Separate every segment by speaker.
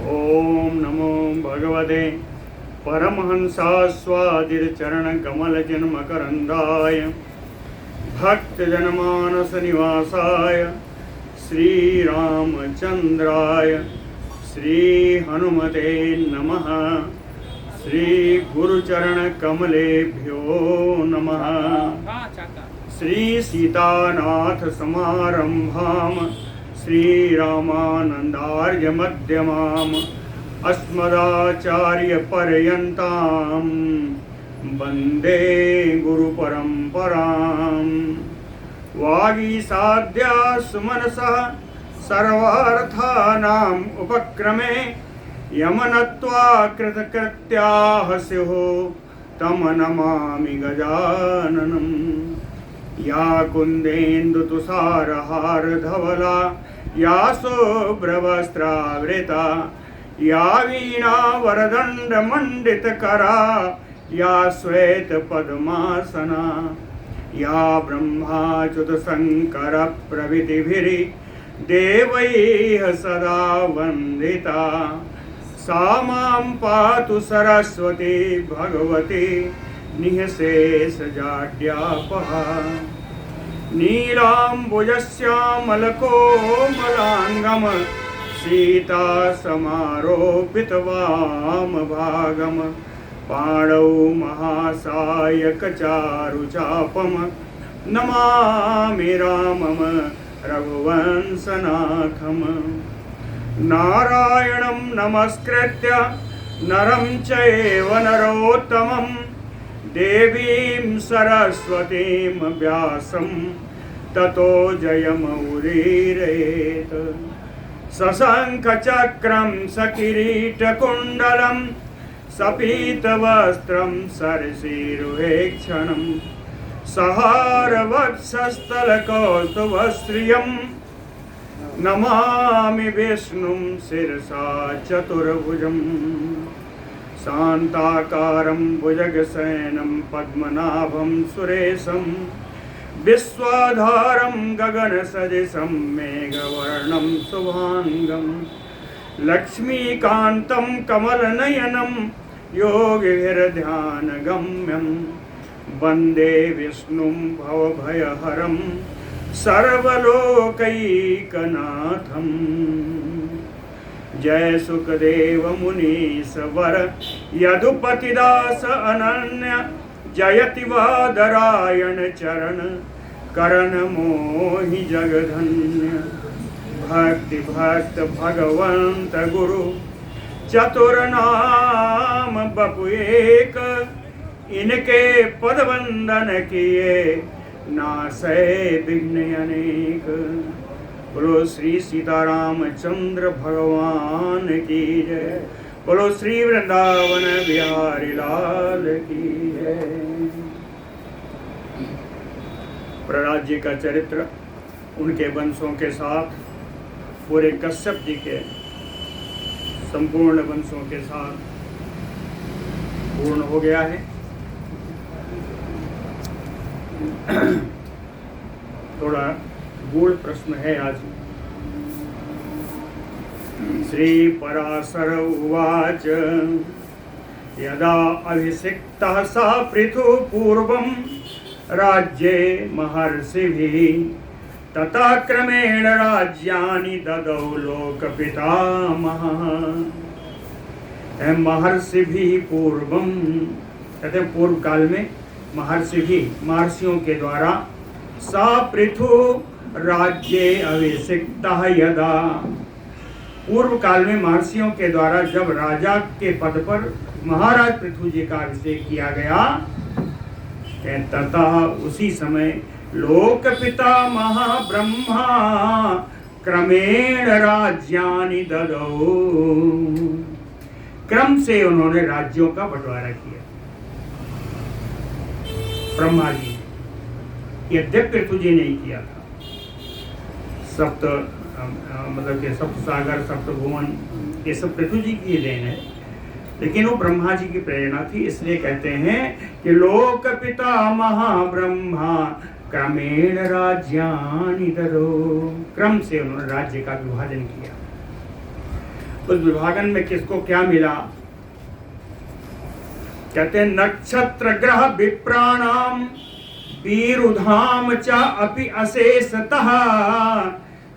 Speaker 1: ओम नमो भगवते परमहंसास्वादिचरणकमलजन्मकरन्दाय भक्तजनमानसनिवासाय श्रीरामचन्द्राय श्रीहनुमते नमः। श्रीगुरुचरणकमलेभ्यो नमः। श्रीसीतानाथसमारम्भां श्रीरामानन्दार्यमध्यमाम् अस्मदाचार्यपर्यन्तां वन्दे गुरुपरम्परां। वागीसाद्या सुमनसः सर्वार्थानाम् उपक्रमे यमनत्वा कृतकृत्याः स्युः तं नमामि गजाननम्। या कुन्देन्दुतुषारहारधवला या शुभ्रवस्त्रावृता या वीणावरदण्डमण्डितकरा या श्वेतपद्मासना या ब्रह्माच्युतशङ्करप्रभृतिभिः देवैः सदा वन्दिता सा मां पातु सरस्वती भगवती निःशेषजाड्यापहा। नीलाम्बुजश्यामलकोमलाङ्गं सीतासमारोपितवामभागं पाणौ महासायकचारुचापं नमामि रामं रघुवंशनाथम्। नारायणं नमस्कृत्य नरं चैव नरोत्तमं देवीं सरस्वतीं व्यासं ततो जयमुदीरयेत्। सशङ्खचक्रं सकिरीटकुण्डलं सपीतवस्त्रं सरसीरुहेक्षणं सहारवक्षस्थलकौस्तुभश्रियं नमामि विष्णुं शिरसा चतुर्भुजम्। शान्ताकारं भुजगशयनं पद्मनाभं सुरेशं विश्वाधारं गगनसदृशं मेघवर्णं शुभाङ्गं लक्ष्मीकान्तं कमलनयनं योगिभिर्ध्यानगम्यं वन्दे विष्णुं भवभयहरं सर्वलोकैकनाथम्। जय सुखदेव मुनीश्वर यदुपतिदास अनन्य जयति वादरायण चरण करण मोहि जगधन्य। भक्ति भक्त भगवंत गुरु चतुर्नाम बपु एक इनके पद वंदन किए नासै विघ्न अनेक। बोलो श्री सीतारामचंद्र भगवान की जय। बोलो श्री वृंदावन बिहारी लाल की जय। प्रहलाद जी का चरित्र उनके वंशों के साथ पूरे कश्यप जी के संपूर्ण वंशों के साथ पूर्ण हो गया है। थोड़ा गूढ़ प्रश्न है आज। श्री पराशर उवाच यदा अभिषिक्तः स पृथु पूर्वं राज्ये महर्षिभिः ततः क्रमेण राज्यानि ददौ लोकपितामहः। महर्षिभिः पूर्वं कहते हैं पूर्व काल में महर्षियों के द्वारा सा पृथु राज्ये अभिषिक्तः यदा पूर्व काल में महर्षियों के द्वारा जब राजा के पद पर महाराज पृथु जी का अभिषेक किया गया तथा उसी समय लोकपिता महाब्रह्मा क्रमेण राज्यानि ददौ। क्रम से उन्होंने राज्यों का बंटवारा किया। ब्रह्मा जी यद्यपि पृथु जी नहीं किया था। मतलब कि सप्त सागर सप्त भुवन ये सब पृथु जी की देन है, लेकिन वो ब्रह्मा जी की प्रेरणा थी। इसलिए कहते हैं कि लोक पिता महाब्रह्मा क्रमेण राज्यानि ददौ। क्रम से उन्होंने राज्य का विभाजन किया। उस विभागन में किसको क्या मिला? कहते हैं नक्षत्र ग्रह विप्राणाम वीरुधाम च अपि अशेषतः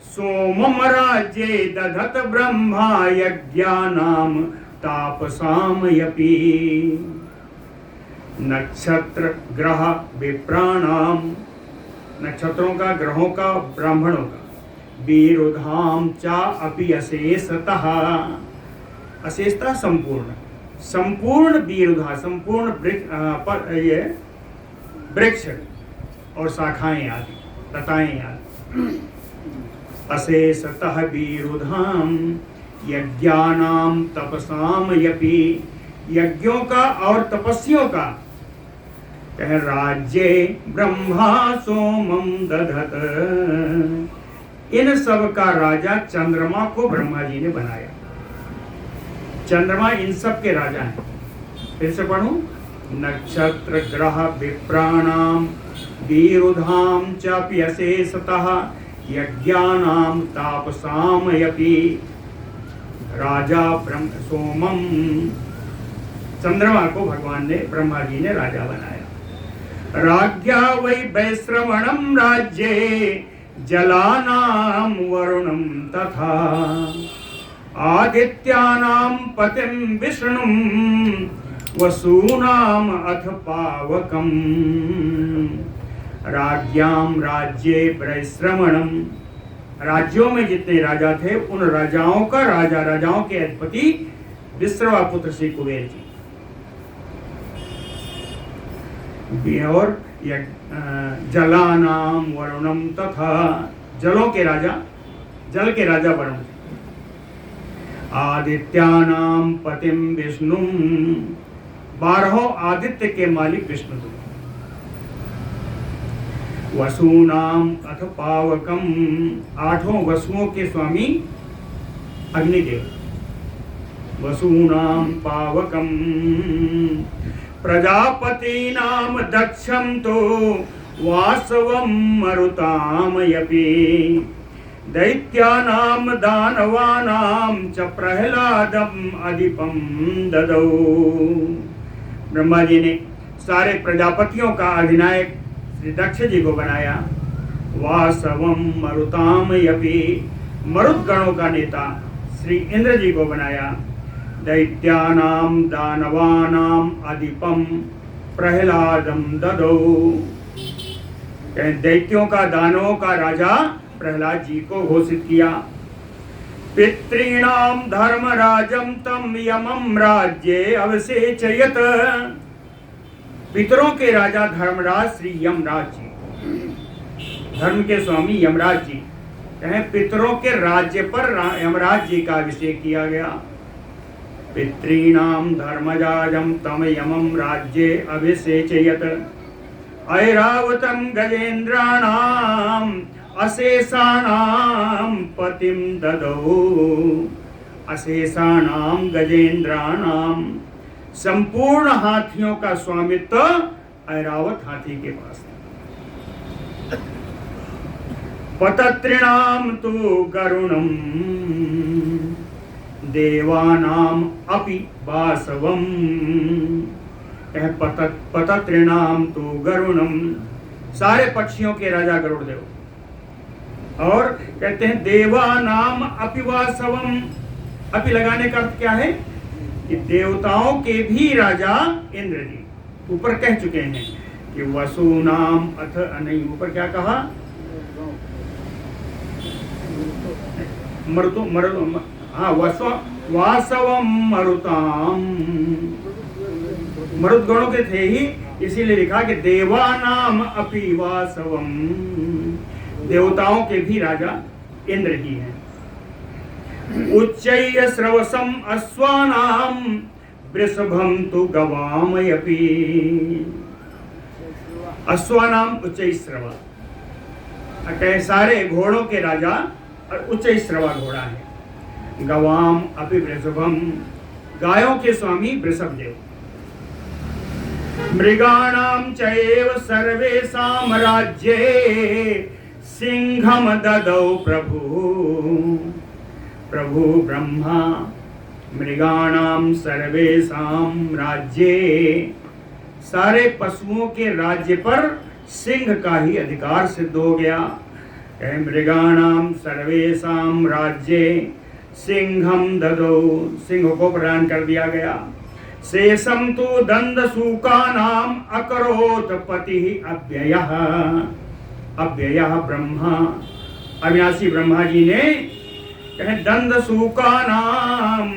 Speaker 1: सोमम राज्ये दधत ब्रह्मा यज्ञानाम तापसाम यपि। नक्षत्र ग्रह विप्राणाम, नक्षत्रों का, ग्रहों का, ब्राह्मणों का, वीरुधाम च अपि अशेषतः, अशेषता संपूर्ण, संपूर्ण वीरुधा, संपूर्ण वृक्ष और शाखाएं आदि, लताएं आदि। अशेषतः वीरुधाम यज्ञानाम तपसाम यपि, यज्ञों का और तपस्वियों का। कह राज्ये ब्रह्मा सोमम दधत, इन सब का राजा चंद्रमा को ब्रह्मा जी ने बनाया। चंद्रमा इन सब के राजा हैं। फिर से पढ़ूं, नक्षत्र ग्रह विप्राणाम वीरुधाम चापि अशेषतः यज्ञानाम तापसाम यपि। राजा ब्रह्म सोमम, चंद्रमा को भगवान ने, ब्रह्मा जी ने राजा बनाया। राज्ञा वै वैश्रवणम राज्ये जलानाम वरुणम तथा आदित्यानाम पतिम विष्णुम वसूनाम अथ पावकम। राज्याम राज्ये वैश्रवणम, राज्यों में जितने राजा थे उन राजाओं का राजा, राजाओं के अधिपति विश्रवा पुत्र श्री कुबेर जी। और जलानाम वरुणम तथा, जलों के राजा, जल के राजा वरुण। आदित्यानाम पतिम विष्णु, 12 आदित्य के मालिक विष्णु। वसूनाम अथ पावकम, 8 वसुओं के स्वामी अग्निदेव। वसूनाम पावकम प्रजापति नाम दक्षम तो वासवम मरुताम यपि। दैत्यानाम दानवानाम च प्रहलादम अधिपम ददौ। ब्रह्मा जी ने सारे प्रजापतियों का अधिनायक श्री दक्ष जी को बनाया। वासवम मरुताम यपि, मरुत गणों का नेता श्री इंद्र जी को बनाया। दैत्यानाम दानवानाम अधिपम प्रहलादम ददौ। दैत्यों का, दानवों का राजा प्रहलाद जी को घोषित किया। पितॄणाम धर्मराजम तम यमम राज्ये अवसेचयत। पितरों के राजा धर्मराज श्री यमराज जी, धर्म के स्वामी यमराज जी, कहें पितरों के राज्य पर यमराज जी का अभिषेक किया गया। पितॄणाम धर्मराजम तम यमम राज्ये अभिषेचयत। ऐरावतम गजेन्द्राणाम अशेषाणाम पतिम ददौ। अशेषाणाम गजेन्द्राणाम, संपूर्ण हाथियों का स्वामित्व ऐरावत हाथी के पास है। पतत्रिणाम तु गरुणम देवानाम अपि वासवम। पतत्रिणाम तु गरुणम, सारे पक्षियों के राजा गरुड़ देव। और कहते हैं देवानाम अपि वासवम। अपि लगाने का अर्थ क्या है कि देवताओं के भी राजा इंद्र जी। ऊपर कह चुके हैं कि वसुनाम अथ, नहीं ऊपर क्या कहा, मरुतो हाँ वासवम मरुताम, मरुत गणों के थे ही, इसीलिए लिखा कि देवानाम अपि वासवम, देवताओं के भी राजा इंद्र ही हैं। उच्चैः श्रवसम अश्वानाम वृषभम तु गवाम यपि। अश्वानाम उच्चैः श्रवा, कहे सारे घोड़ों के राजा और उच्चैः श्रवा घोड़ा है। गवाम अपि वृषभम, गायों के स्वामी वृषभ देव। मृगाणाम चैव सर्वेषाम राज्ये सिंहम ददौ प्रभु। प्रभु ब्रह्मा मृगाणाम सर्वेषां राज्ये, सारे पशुओं के राज्य पर सिंह का ही अधिकार सिद्ध हो गया। मृगाणाम सर्वेषां राज्ये सिंहम ददो, सिंह को प्रदान कर दिया गया। शेषम तो दंदसूकानाम अकरोत पति अव्ययः, अव्ययः ब्रह्मा, अविनाशी ब्रह्मा जी ने दंदसूकानाम,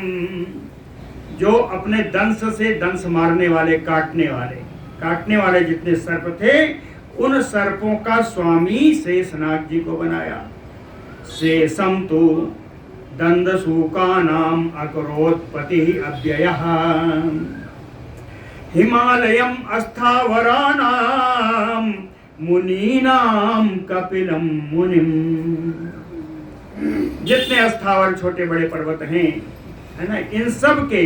Speaker 1: जो अपने दंश से दंश मारने वाले, काटने वाले जितने सर्प थे, उन सर्पों का स्वामी शेषनाग जी को बनाया। शेषम तो दंदसूकानाम अकरोत्पति अव्ययः, हिमालयम अस्थावराणाम मुनीनाम कपिलम मुनिम, जितने स्थावर छोटे बड़े पर्वत हैं, है ना, इन सब के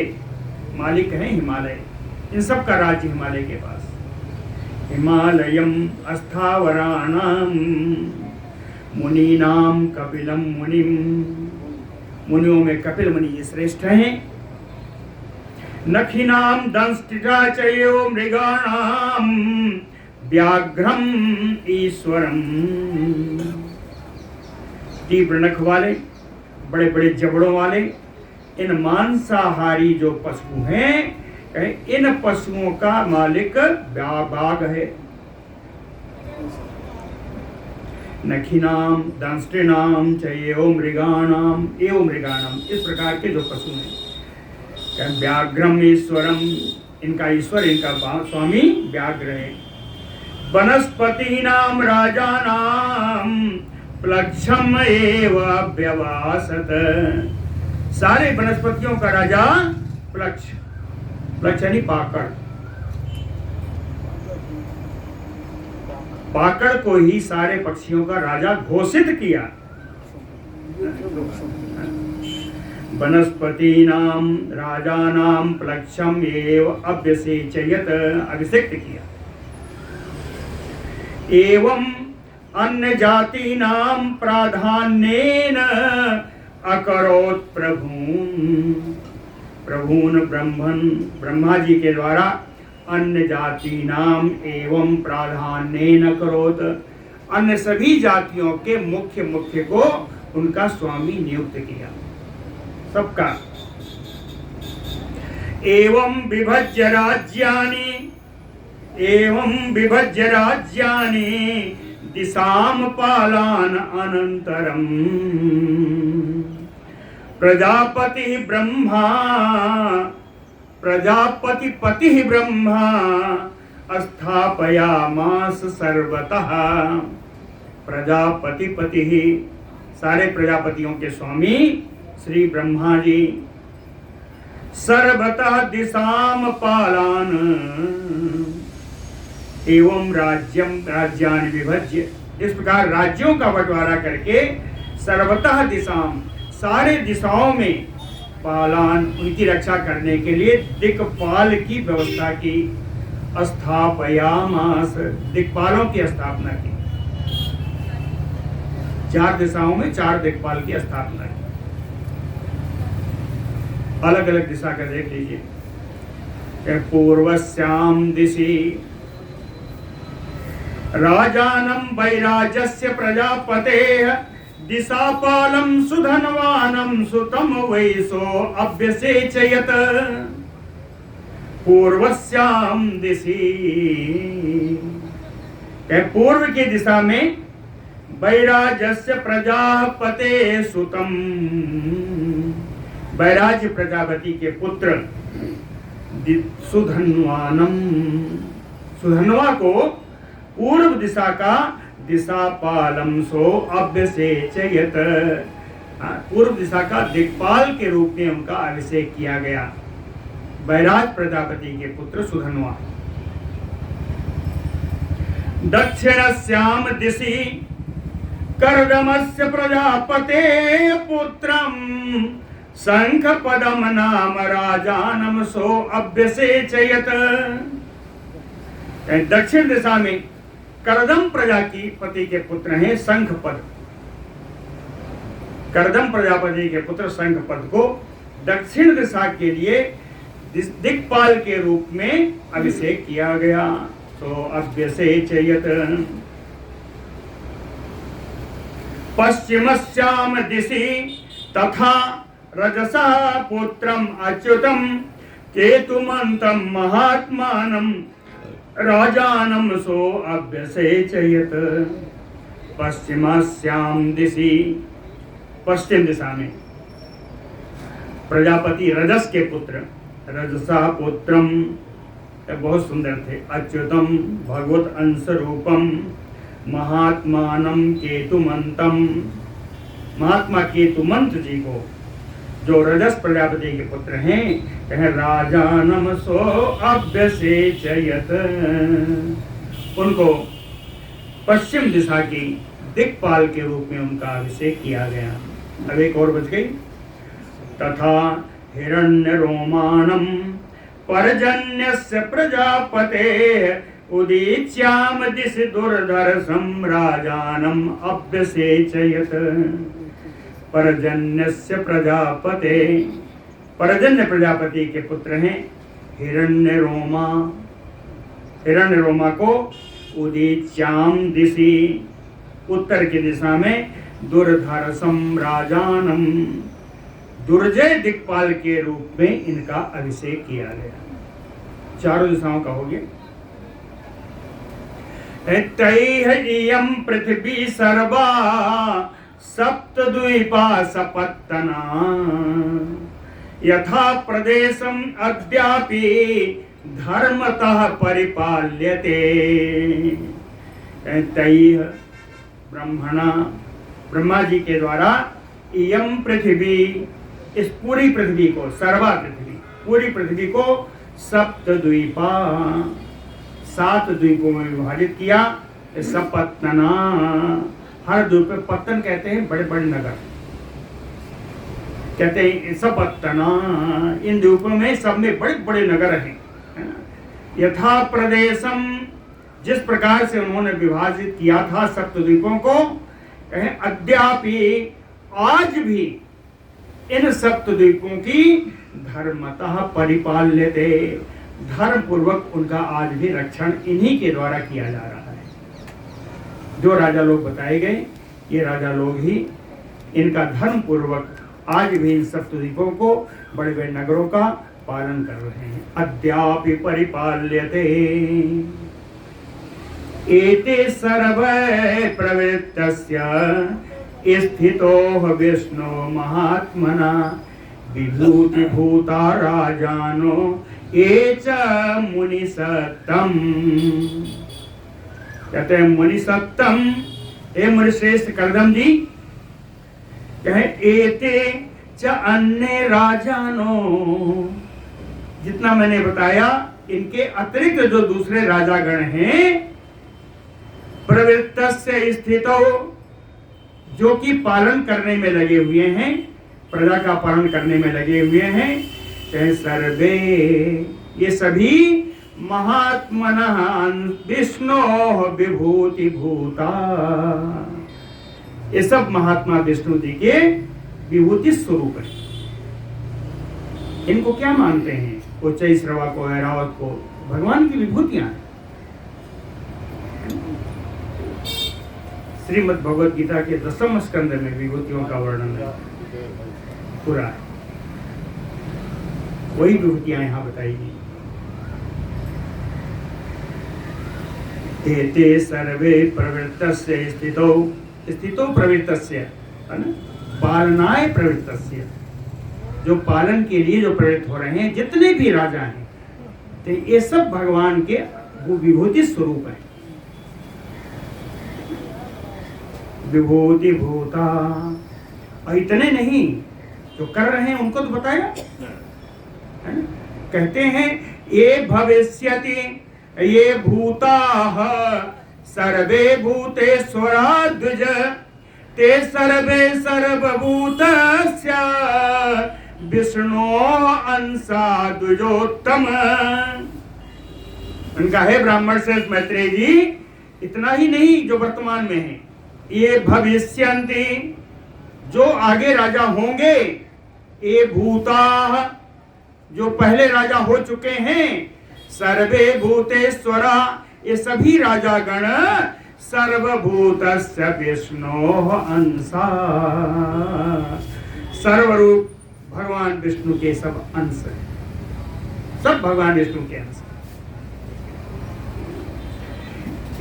Speaker 1: मालिक हैं हिमालय, इन सब का राज्य हिमालय के पास। हिमालयम अस्थावराणाम मुनीनाम कपिलम मुनिम, मुनियों में कपिल मुनि श्रेष्ठ हैं। नखिनाम दंष्टिटा चयो मृगाणाम व्याघ्रम ईश्वरम, तीव्र नख वाले, बड़े बड़े जबड़ों वाले इन मांसाहारी जो पशु हैं, इन पशुओं का मालिक बाघ है। नखिनाम दंष्टिनाम चयो मृगाणाम एवं मृगाणाम, इस प्रकार के जो पशु हैं। व्याघ्रम ईश्वरम, इनका ईश्वर, इनका स्वामी व्याघ्र है। वनस्पतीनाम राजानाम प्लक्षम एव अव्यवासत, सारे वनस्पतियों का राजा प्लक्ष, प्लक्ष यानी पाकड़, पाकड़ को ही सारे पक्षियों का राजा घोषित किया। वनस्पतीनाम राजानाम प्लक्षम एव अभ्यसेचयत, अभिषेक्त किया। एवं अन्य जातीनाम प्राधान्येन अकरोत् प्रभून्, प्रभून ब्रह्मन, ब्रह्मा जी के द्वारा अन्य जाति नाम एवं प्राधान्येन करोत, अन्य सभी जातियों के मुख्य को उनका स्वामी नियुक्त किया, सबका। एवं विभज्य राज्यानि दिशाम पालान अनंतरम, प्रजापति ब्रह्मा, प्रजापति ब्रह्मा स्थापयामास सर्वतः, प्रजापति, सारे प्रजापतियों के स्वामी श्री ब्रह्मा जी, सर्वतः दिशाम पालान एवं राज्यानि विभज्य, इस प्रकार राज्यों का बंटवारा करके सर्वतः दिशाम, सारे दिशाओं में, पालान, उनकी रक्षा करने के लिए दिक्पाल की व्यवस्था की। स्थापयामास, दिक्पालों की स्थापना की, 4 दिशाओं में 4 दिक्पाल की स्थापना की। अलग अलग दिशा का देख लीजिए। पूर्वस्याम दिशि राजानम वैराजस्य प्रजापतेः दिशापालम सुधनवानम सुतम वैसो अभ्यसेचयत। पूर्वस्याम दिशि, पूर्व की दिशा में वैराजस्य प्रजापते सुतम, वैराज प्रजापति के पुत्र सुधन्वानम, सुधन्वा को पूर्व दिशा का दिशापालम सो अभ्यसेचयत, पूर्व दिशा का दिक्पाल के रूप में उनका अभिषेक किया गया, वैराज प्रजापति के पुत्र सुधन्वा। दक्षिणस्याम दिशि कर्दमस्य प्रजापते पुत्रम शंखपदम नाम राजानम सो अभ्यसेचयत। दक्षिण दिशा में कर्दम प्रजा की पति के पुत्र हैं शंखपद, कर्दम प्रजापति के पुत्र शंखपद को दक्षिण दिशा के लिए दिक्पाल के रूप में अभिषेक किया गया। तो अभ्यसेचयत पश्चिमस्याम दिशि तथा रजसा पुत्रम अच्युतम केतुमंतम महात्मानम राजानम सो अभ्यसेचयत। पश्चिमस्याम दिशि, पश्चिम दिशा में प्रजापति रजस के पुत्र, रजसा पुत्रम बहुत सुंदर थे, अच्युतम भगवत अंश रूपम महात्मानम केतुमंतम, महात्मा केतुमंत जी को जो रजस प्रजापति के पुत्र हैं, कहे राजानम सो अभ्यसेचयत, उनको पश्चिम दिशा की दिक्पाल के रूप में उनका अभिषेक किया गया। अब एक और बच गई, तथा हिरण्य रोमाणम परजन्यस्य प्रजापते उदीच्याम दिशि दुर्धर्षं राजानम अभ्यसेचयत। परजन्यस्य प्रजापते, परजन्य प्रजापति के पुत्र हैं हिरण्य रोमा, हिरण्य रोमा को उदीच्याम दिशि, उत्तर की दिशा में दुर्धर्षं राजानम, दुर्जय दिक्पाल के रूप में इनका अभिषेक किया गया। चारों दिशाओं का हो गया। तैः इयं पृथ्वी सर्वा सप्तद्वीपा सपत्तना यथा प्रदेशम अद्यापि धर्मतः परिपाल्यते। तैः ब्रह्मणा, ब्रह्मा जी के द्वारा, इयं पृथ्वी, इस पूरी पृथ्वी को, सर्वा पृथ्वी, पूरी पृथ्वी को सप्तद्वीपा, 7 द्वीपों में विभाजित किया। सपत्तना, हर द्वीप पे पत्तन कहते हैं बड़े बड़े नगर, कहते हैं सपत्तना, इन द्वीपों में सब में बड़े बड़े नगर हैं। यथा प्रदेशम, जिस प्रकार से उन्होंने विभाजित किया था सप्तद्वीपों को, कहे अद्यापि, आज भी इन सप्तद्वीपों की धर्मतः परिपाल्यते, धर्म पूर्वक उनका आज भी रक्षण इन्हीं के द्वारा किया जा रहा है। जो राजा लोग बताए गए, ये राजा लोग ही इनका धर्म पूर्वक आज भी इन सप्तद्वीपों को, बड़े बड़े नगरों का पालन कर रहे हैं। अद्यापि परिपाल्यते एते सर्वे प्रवृत्तस्य स्थितो विष्णु महात्मना विभूतिभूता राजानो ये च मुनिसत्तम। कहते हैं मुनिसत्तम, हे मुनिश्रेष्ठ करदम जी, कहे एते च अन्य राजानो, जितना मैंने बताया इनके अतिरिक्त जो दूसरे राजागण हैं, प्रवृत्तस्य स्थितो, जो कि पालन करने में लगे हुए हैं, प्रजा का पालन करने में लगे हुए हैं, कहे सर्वे, ये सभी महात्मनः विष्णु विभूति भूता, ये सब महात्मा विष्णु जी के विभूति स्वरूप है। इनको क्या मानते हैं? उच्च श्रवा को, ऐरावत को भगवान की विभूतियां हैं। श्रीमद् भगवद गीता के 10वें स्कंद में विभूतियों का वर्णन है पूरा है, वही विभूतियां यहाँ बताई गई। ते सर्वे प्रवृत्तस्य स्थितो, स्थितो प्रवृत्तस्य, है ना, पालनाय प्रवृत्तस्य, जो पालन के लिए जो प्रवृत्त हो रहे हैं, जितने भी राजा हैं, तो ये सब भगवान के वो विभूति स्वरूप है। विभूति भूता, और इतने नहीं, जो कर रहे हैं उनको तो बताया, है ना? कहते हैं ये भविष्यति ये भूताः सर्वे भूतेश्वरा द्विज ते सर्वे सर्वभूतस्य विष्णु अंशा द्विजोत्तम। उनका है ब्राह्मण श्रेष्ठ मैत्रेय जी, इतना ही नहीं जो वर्तमान में है, ये भविष्यन्ति, जो आगे राजा होंगे, ये भूता, जो पहले राजा हो चुके हैं, सर्वे भूतेश्वरा, ये सभी राजागण सर्वभूतस्य विष्णोः अंशा, सर्वरूप भगवान विष्णु के सब अंश हैं, सब भगवान विष्णु के अंश।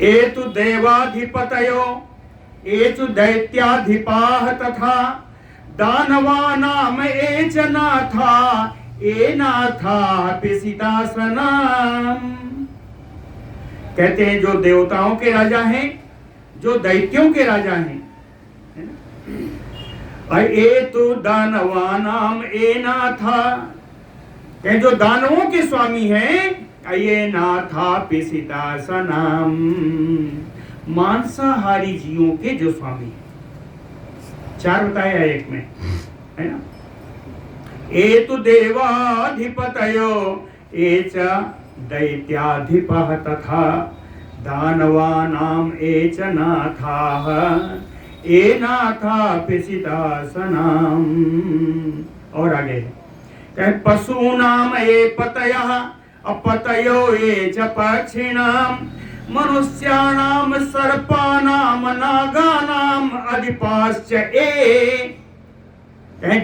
Speaker 1: एतु देवाधिपतयो एतु दैत्याधिपाः तथा दानवानाम एच नाथा ए नाथा पिसितासनाम। कहते हैं जो देवताओं के राजा हैं, जो दैत्यों के राजा हैं, एतु दानवानाम ए नाथा, कहे जो दानवों के स्वामी हैं, ये नाथा पिसितासनाम, मांसाहारी जीवों के जो स्वामी हैं। चार बताया एक में, है ना। एतु देवाधिपतयो एच दैत्याधिपः तथा दानवानाम एच नाथाः ए नाथा पिसितासनाम। और आगे कहे पशूनाम ए पतयः अपतयो ये च पक्षिणाम मनुष्याणाम सर्पानाम नागानाम अधिपाश्च ए।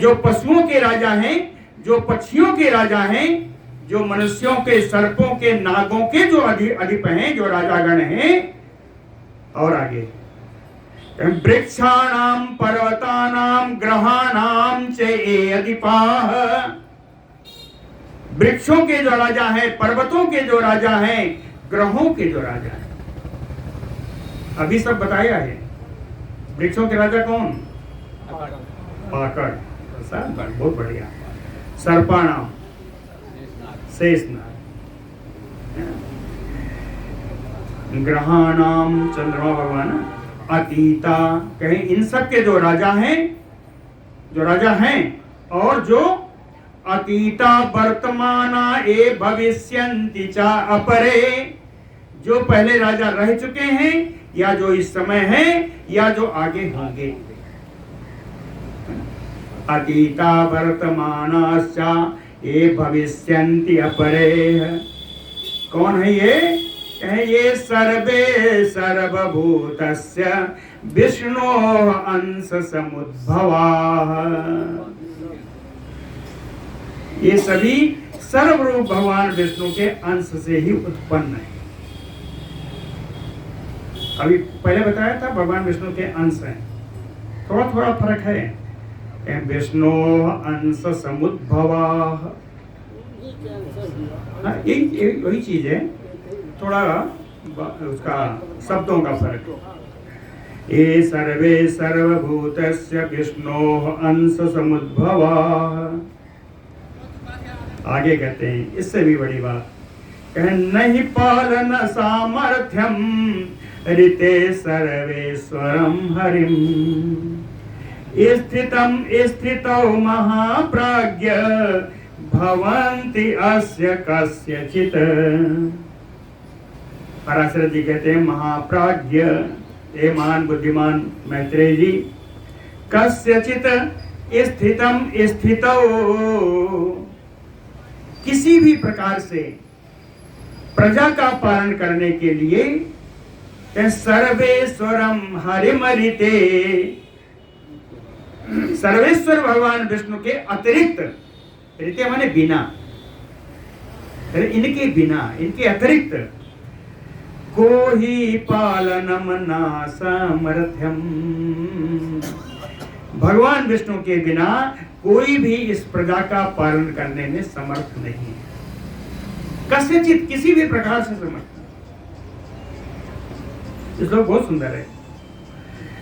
Speaker 1: जो पशुओं के राजा हैं, जो पक्षियों के राजा हैं, जो मनुष्यों के, सर्पों के, नागों के जो अधिप हैं, जो राजागण हैं। और आगे वृक्षाणाम पर्वतानाम ग्रहाणाम च ए अधिपाः, वृक्षों के जो राजा हैं, पर्वतों के जो राजा हैं, ग्रहों के जो राजा हैं। अभी सब बताया है। वृक्षों के राजा कौन? पाकड़, बहुत बढ़िया। सर्पाणाम शेषनाग, ग्रहाणाम चंद्रमा भगवान, अतीता, कहीं इन सब के जो राजा हैं, जो राजा हैं, और जो अतीता वर्तमाना ए भविष्यन्ति च अपरे, जो पहले राजा रह चुके हैं, या जो इस समय हैं, या जो आगे होंगे। अतीता वर्तमानाश्च ए भविष्यन्ति अपरे। कौन है ये? ये सर्वे सर्वभूतस्य विष्णोः अंश समुद्भवाः। ये सभी सर्वरूप भगवान विष्णु के अंश से ही उत्पन्न है। अभी पहले बताया था भगवान विष्णु के अंश हैं, थोड़ा थोड़ा फर्क है। विष्णु अंश समुद्भवाः, वही चीज है, थोड़ा उसका शब्दों का फर्क। ये सर्वे सर्वभूतस्य विष्णोः अंश समुद्भवाः। आगे कहते हैं इससे भी बड़ी बात, कह नहीं पालन सामर्थ्यम ऋते सर्वेश्वरम हरिम स्थितम स्थितौ महाप्राज्ञ भवन्ति अस्य कस्यचित्। पराशर जी कहते हैं महाप्राज्ञ, ये महान बुद्धिमान मैत्रेय जी, कस्यचित् स्थितम स्थितौ, किसी भी प्रकार से प्रजा का पालन करने के लिए सर्वेश्वरम हरिमरिते, सर्वेश्वर भगवान विष्णु के अतिरिक्त, रिते माने बिना, इनके बिना, इनके अतिरिक्त को ही पालनम ना सामर्थ्यम, भगवान विष्णु के बिना कोई भी इस प्रजा का पालन करने में समर्थ नहीं है। कस्यचित, किसी भी प्रकार से समर्थ। ये श्लोक बहुत सुंदर है।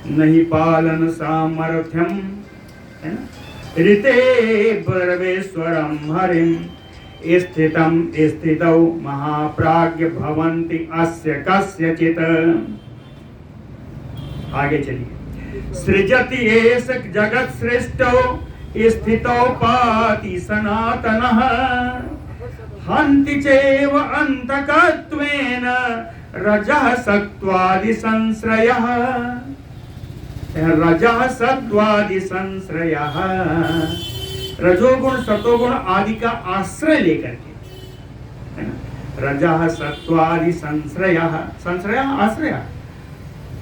Speaker 1: नहीं पालन सामर्थ्यम, है ना, ऋते परमेश्वरम हरिम स्थितम स्थितौ महाप्राज्ञ भवन्ति अस्य कस्यचित्। आगे चलिए। सृजति एष जगत् सृष्टौ स्थितौ पाति सनातनः हन्ति चैव अन्तकत्वेन रजः सत्त्वादि संश्रयः। रजः सत्त्वादि संश्रयः रजोगुण सतोगुण आदि का आश्रय लेकर के, है ना, रजः सत्वादि संश्रयः, संश्रय आश्रय,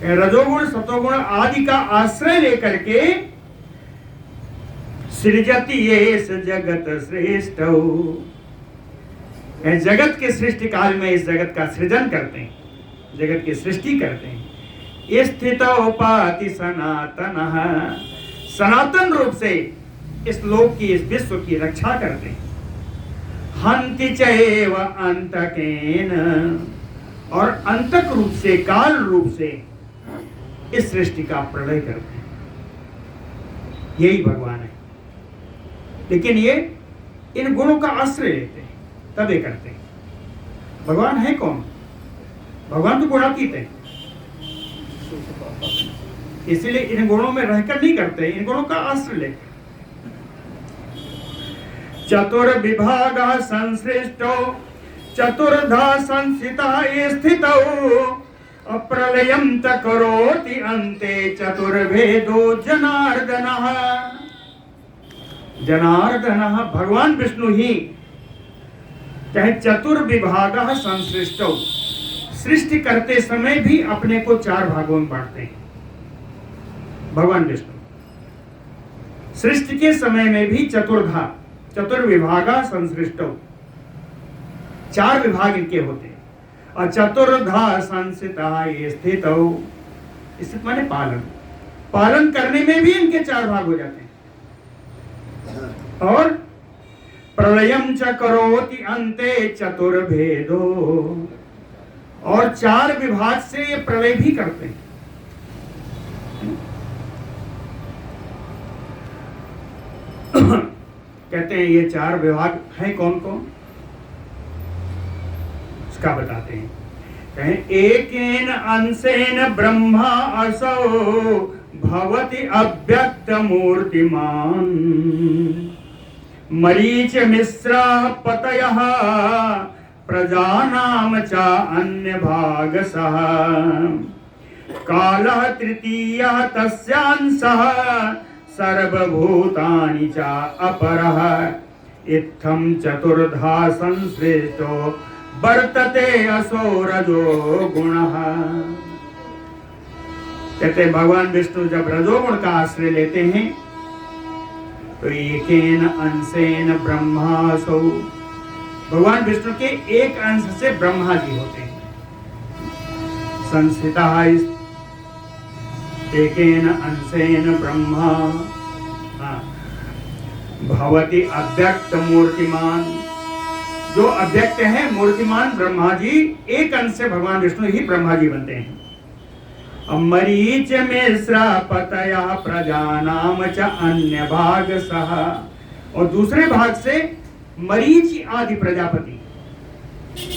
Speaker 1: रजोगुण सतोगुण आदि का आश्रय लेकर के सृजति येष जगत श्रेष्ठ, जगत के सृष्टि काल में इस जगत का सृजन करते हैं, जगत की सृष्टि करते हैं। स्थितोपाति सनातनः, सनातन रूप से इस लोक की, इस विश्व की रक्षा करते हैं। हन्ति चैव अंतकेन, और अंतक रूप से, काल रूप से इस सृष्टि का प्रलय करते हैं। यही भगवान है। लेकिन ये इन गुणों का आश्रय लेते हैं, तब ये करते हैं। भगवान है कौन? भगवान तो गुणातीत है, इसीलिए इन गुणों में रहकर नहीं करते, इन गुणों का आश्रय लेते। चतुर्विभाग संसृष्टो चतुर्धा संस्थिता स्थितौ, अप्रलयं च करोति अन्ते चतुर्भेदो जनार्दनः। जनार्दनः भगवान विष्णु ही चाहे चतुर्विभाग संसृष्टौ, सृष्टि करते समय भी अपने को चार भागों में बांटते हैं। भगवान विष्णु सृष्टि के समय में भी चतुर्धा, चतुर्विभागा संसृष्टौ, चार विभाग इनके होते हैं। और चतुर्धा संस्थिता स्थितौ, स्थित माने पालन, पालन करने में भी इनके चार भाग हो जाते हैं। और प्रलयं च करोति अन्ते चतुर्भेदो, और चार विभाग से ये प्रलय भी करते हैं। कहते हैं ये चार विभाग हैं कौन कौन, इसका बताते हैं। कहें एकेन अंशेन ब्रह्मा असौ भवति अव्यक्त मूर्तिमान, मरीच मिश्रा पतयः प्रजानाम च अन्य भागसः, कालः तृतीयः तस्यांशः सर्वभूतानि च अपरः, इत्थं चतुर्धा संसृष्टो वर्तते असो रजो गुणः। कहते भगवान विष्णु जब रजोगुण का आश्रय लेते हैं तो एकेन अंशेन ब्रह्मासौ, भगवान विष्णु के एक अंश से ब्रह्मा जी होते हैं। संस्थिता एकेन अंशेन ब्रह्मा भवति अव्यक्त मूर्तिमान, जो अव्यक्त है मूर्तिमान ब्रह्मा जी, एक अंश से भगवान विष्णु ही ब्रह्मा जी बनते हैं। मरीच मिश्रा पतयः प्रजानाम च अन्य भागसः, और दूसरे भाग से मरीच आदि प्रजापति।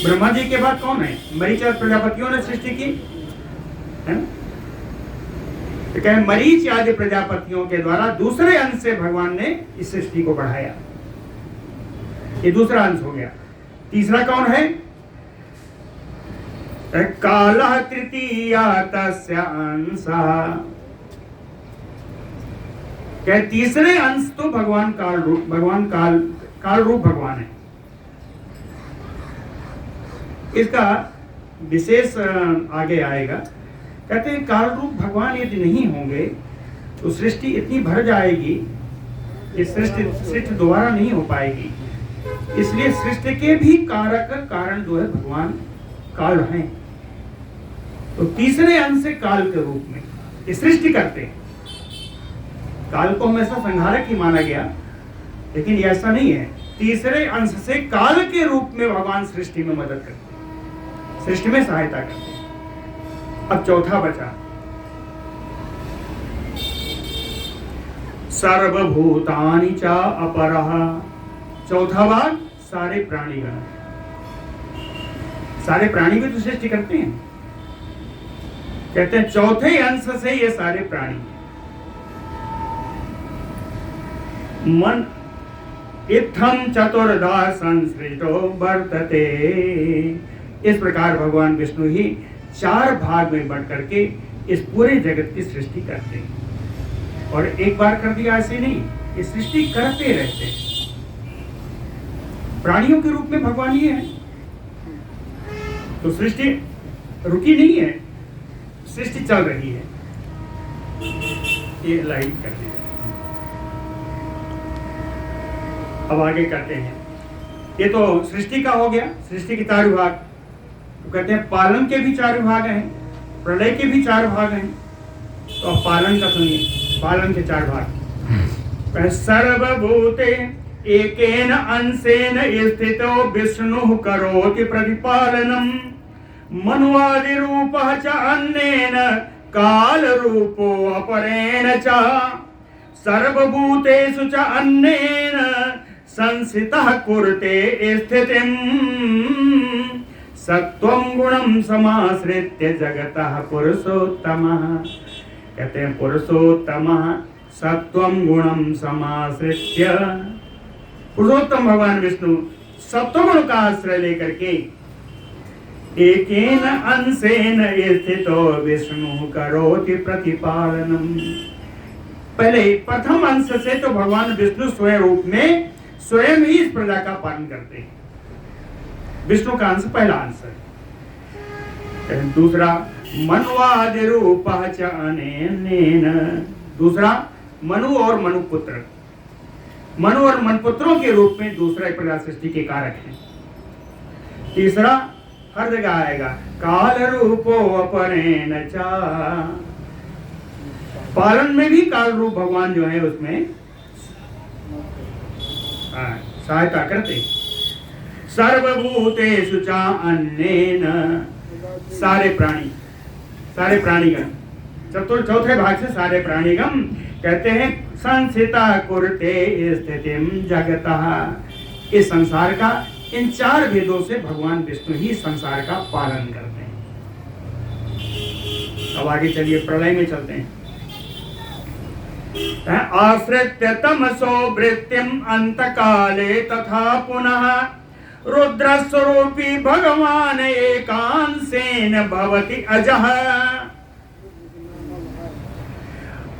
Speaker 1: ब्रह्मा जी के बाद कौन है? मरीच आदि प्रजापतियों ने सृष्टि की है ना? तो कहे मरीच आदि प्रजापतियों के द्वारा दूसरे अंश से भगवान ने इस सृष्टि को बढ़ाया। ये दूसरा अंश हो गया। तीसरा कौन है? कालः तृतीया तस्य अंशः, क्या तीसरे अंश तो भगवान काल रूप, भगवान काल रूप भगवान है। इसका विशेष आगे आएगा। कहते हैं काल रूप भगवान यदि नहीं होंगे तो सृष्टि इतनी भर जाएगी, इस सृष्टि दोबारा नहीं हो पाएगी। इसलिए सृष्टि के भी कारक कारण जो है भगवान काल हैं। तो तीसरे अंश से काल के रूप में ये सृष्टि करते हैं। काल को हमेशा संहारक ही माना गया, लेकिन ऐसा नहीं है। तीसरे अंश से काल के रूप में भगवान सृष्टि में मदद करते हैं, सृष्टि में सहायता करते हैं। अब चौथा बचा सर्वभूतानि च अपरः, चौथा भाग सारे प्राणीगण, सारे प्राणी भी तो सृष्टि करते हैं। कहते हैं चौथे अंश से ये सारे प्राणी, मन इत्थम चतुर्धा संसृष्टो वर्तते, इस प्रकार भगवान विष्णु ही चार भाग में बढ़ करके इस पूरे जगत की सृष्टि करते हैं। और एक बार कर दिया ऐसे नहीं, ये सृष्टि करते रहते हैं। प्राणियों के रूप में भगवान ही है, तो सृष्टि रुकी नहीं है, सृष्टि चल रही है। ये लाइन कर दी। अब आगे करते हैं। ये तो सृष्टि का हो गया, सृष्टि के 4 विभाग। तो कहते हैं पालन के भी 4 विभाग हैं, प्रलय के भी 4 भाग हैं। तो अब पालन का सुनिए, पालन के 4 भाग। सर्वभूते एकेन अंशेन स्थितो विष्णु करोति प्रतिपालनम मनुवादि रूपः च अन्नेन काल रूपो अपरेण च सर्वभूतेषु च अन्नेन संस्थितः कुरुते स्थितिं सत्वं गुणं समाश्रित्य जगतः पुरुषोत्तमः। कहते हैं पुरुषोत्तमः सत्वं गुणं समाश्रित्य। पुरुषोत्तम भगवान विष्णु सत्वगुण का आश्रय लेकर के एकेन अंशेन स्थितो विष्णु करोति प्रतिपालनम। पहले प्रथम अंश से तो भगवान विष्णु स्वयं रूप में स्वयं ही इस प्रजा का पालन करते हैं। विष्णु का अंश पहला अंश है। दूसरा मनुवादि रूपः च अनेन। दूसरा मनु और मनुपुत्र, मनु और मनुपुत्रों के रूप में दूसरा प्रजा सृष्टि के कारक है। तीसरा हर जगह आएगा काल रूपो अपरेण च। पालन में भी काल रूप भगवान जो है उसमें सहायता करते। सर्वभूतेषु च अन्नेन। सारे प्राणी, सारे प्राणीगण, चौथे भाग से सारे प्राणीगण कहते हैं संस्थिता कुरुते स्थितिम जगतः। इस संसार का इन 4 भेदों से भगवान विष्णु ही संसार का पालन करते हैं। अब आगे चलिए प्रलय में चलते हैं। आश्रित्य तमसो वृत्तिम अंतकाले तथा पुनः रुद्र स्वरूपी भगवान एकांशेन भवति अजः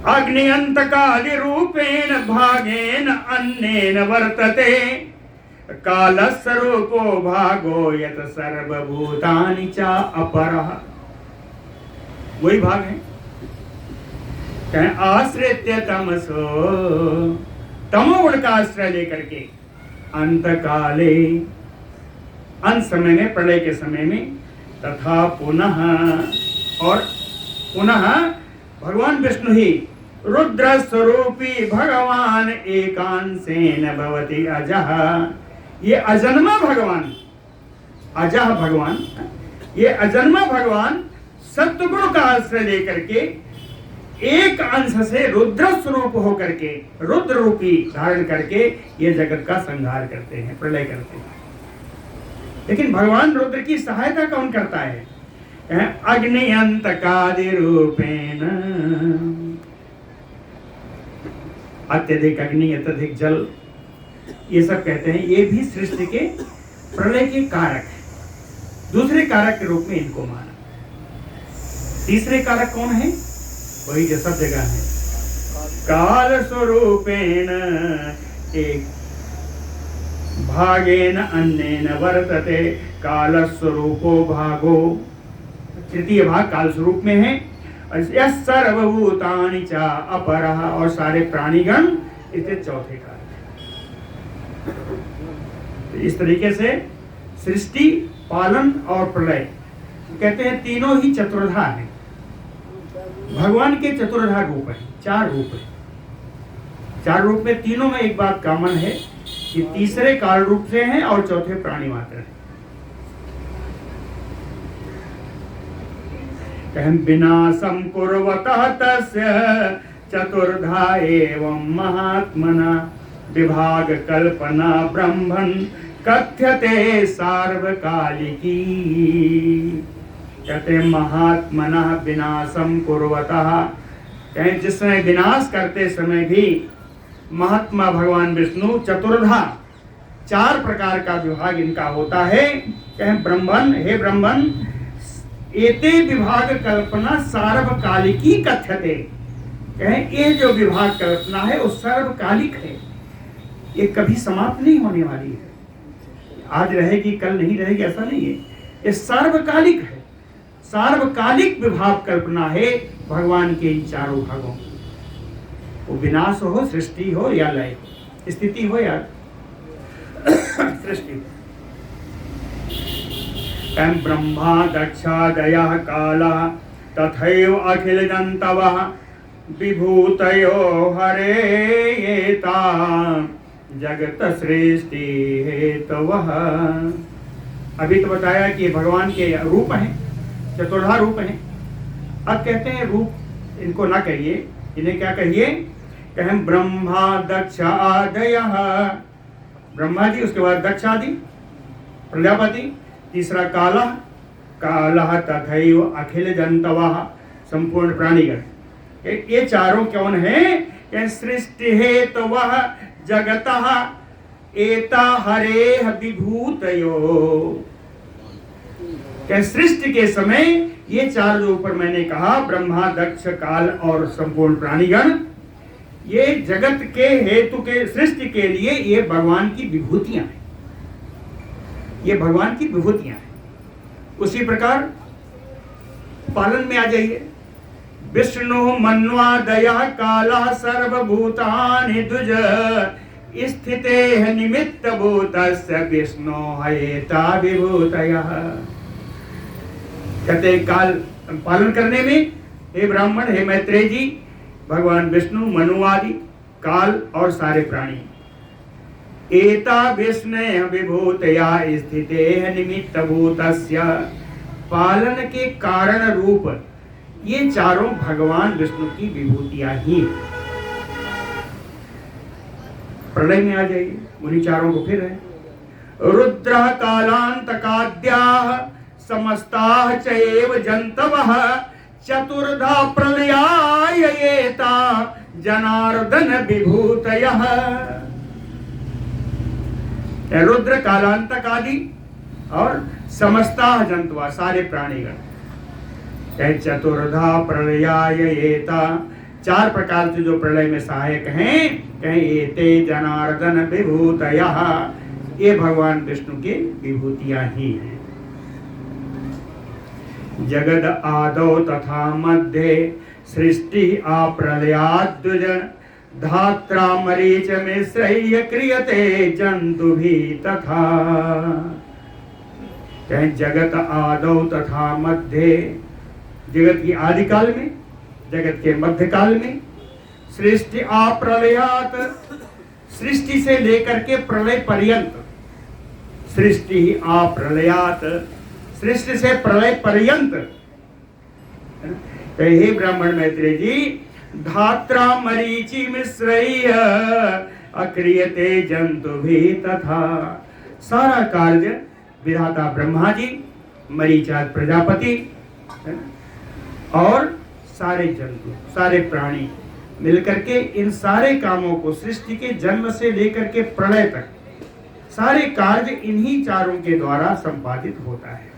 Speaker 1: अग्नियंतकादि रूपेण भागेन अन्नेन वर्तते कालस्वरूपो भागो यत सर्वभूतानि च अपरः। वही भाग है। कहें आश्रित्य तमसो, तमोगुण का आश्रय लेकर के अंतकाले, अंत समय में, प्रलय के समय में, तथा पुनः, और पुनः भगवान विष्णु ही रुद्र स्वरूपी भगवान एकांशेन भवति अजः। ये अजन्मा भगवान, अजः भगवान, ये अजन्मा भगवान सत्वगुण का आश्रय लेकर के एक अंश से रुद्र स्वरूप होकर के, रुद्र रूपी धारण करके ये जगत का संहार करते हैं, प्रलय करते हैं। लेकिन भगवान रुद्र की सहायता कौन करता है? अग्नियंतकादि रूपेण। अत्यधिक अग्नि, अत्यधिक जल, ये सब कहते हैं ये भी सृष्टि के प्रलय के कारक है। दूसरे कारक के रूप में इनको माना। तीसरे कारक कौन है? वही जो सब जगह है, काल स्वरूपेण एक भागेन अन्नेन वर्तते काल स्वरूपो भागो। तृतीय भाग काल स्वरूप में है। यह सर्वभूतानि च अपरः, और सारे प्राणीगण इसके चौथे कारक। तो इस तरीके से सृष्टि, पालन और प्रलय कहते हैं तीनों ही चतुर्धा है। भगवान के चतुर्धा रूप है, 4 रूप है। 4 रूप में तीनों में एक बात कॉमन है कि तीसरे काल रूप से हैं और चौथे प्राणी मात्र हैं। विनाशं कुर्वतः तस्य चतुर्धा एवं महात्मना विभाग कल्पना ब्रह्मन् कथ्यते सार्वकालिकी। कहते महात्मना विनाशं कुर्वतः, कहें जिसमें विनाश करते समय भी महात्मा भगवान विष्णु चतुर्धा, 4 प्रकार का विभाग इनका होता है। कहें ब्रह्मन्, हे ब्रह्मन्, एते विभाग कल्पना सार्वकालिकी कथ्यते। कहें ये जो विभाग कल्पना है वो सर्वकालिक है, ये कभी समाप्त नहीं होने वाली है। आज रहेगी कल नहीं रहेगी ऐसा नहीं है, ये सर्वकालिक है। सार्वकालिक विभाग कल्पना है भगवान के इन चारों भागों की। वो विनाश हो, सृष्टि हो या लय, स्थिति हो या सृष्टि। ब्रह्मा दक्षादयः कालः तथैव अखिल जन्तवः विभूतयो हरेता जगत सृष्टि हेतवः। अभी तो बताया कि भगवान के रूप हैं, चतुर्धा रूप हैं। अब कहते हैं रूप इनको ना कहिए, इन्हें क्या कहिए? कहें ब्रह्मा दक्ष आदयः, ब्रह्मा जी, उसके बाद दक्ष आदि प्रजापति, तीसरा कालः, कालः तथैव अखिल जन्तवः, संपूर्ण प्राणीगण। ये चारों कौन है? सृष्टि हेतवः जगतः एता हरेह विभूतयो। सृष्टि के समय ये चार जो ऊपर मैंने कहा, ब्रह्मा दक्ष काल और संपूर्ण प्राणीगण, ये जगत के हेतु के सृष्टि के लिए ये भगवान की विभूतियां हैं, ये भगवान की विभूतियां हैं। उसी प्रकार पालन में आ जाइए। विष्णु मन्वादयः कालः सर्वभूतानि द्विज स्थितेः निमित्त भूतस्य विष्णोः एता विभूतयः। कहते काल पालन करने में, हे ब्राह्मण, हे मैत्रेय जी, भगवान विष्णु, मनु आदि, काल और सारे प्राणी, एता विष्णु विभूतया स्थितेः निमित्त भूतस्य, पालन के कारण रूप ये चारों भगवान विष्णु की विभूतियां ही। प्रलय में आ जाइए, उन्हीं चारों को फिर है। रुद्र कालांतकाद्याः समस्ताः चैव जन्तवः चतुर्धा प्रलयाययेता जनार्दन विभूतयः। रुद्र कालांतक आदि और समस्ताः जंतुवा, सारे प्राणीगण। चतुर्धा प्रलयाययेता, चार प्रकार से जो प्रलय में सहायक हैं, कहें एते जनार्दन विभूतयः, ये भगवान विष्णु के विभूतियां ही हैं। जगद आदौ तथा मध्ये सृष्टि आप्रलयाद्विज धात्रा मरीच मिश्रैः क्रियते जंतुभिः तथा। कहें जगत आदौ तथा मध्ये, जगत की आदि काल में, जगत के मध्य काल में, सृष्टि आप्रलयात, सृष्टि से लेकर के प्रलय पर्यंत, सृष्टि आप्रलयात, सृष्टि से प्रलय पर्यंत। हे ब्राह्मण मैत्रेय जी, धात्रा मरीचि मिश्रैः अक्रियते जंतुभिः तथा, सारा कार्य विधाता ब्रह्मा जी, मरीचाद प्रजापति और सारे जंतु, सारे प्राणी मिलकर के इन सारे कामों को, सृष्टि के जन्म से लेकर के प्रलय तक, सारे कार्य इन्हीं चारों के द्वारा संपादित होता है।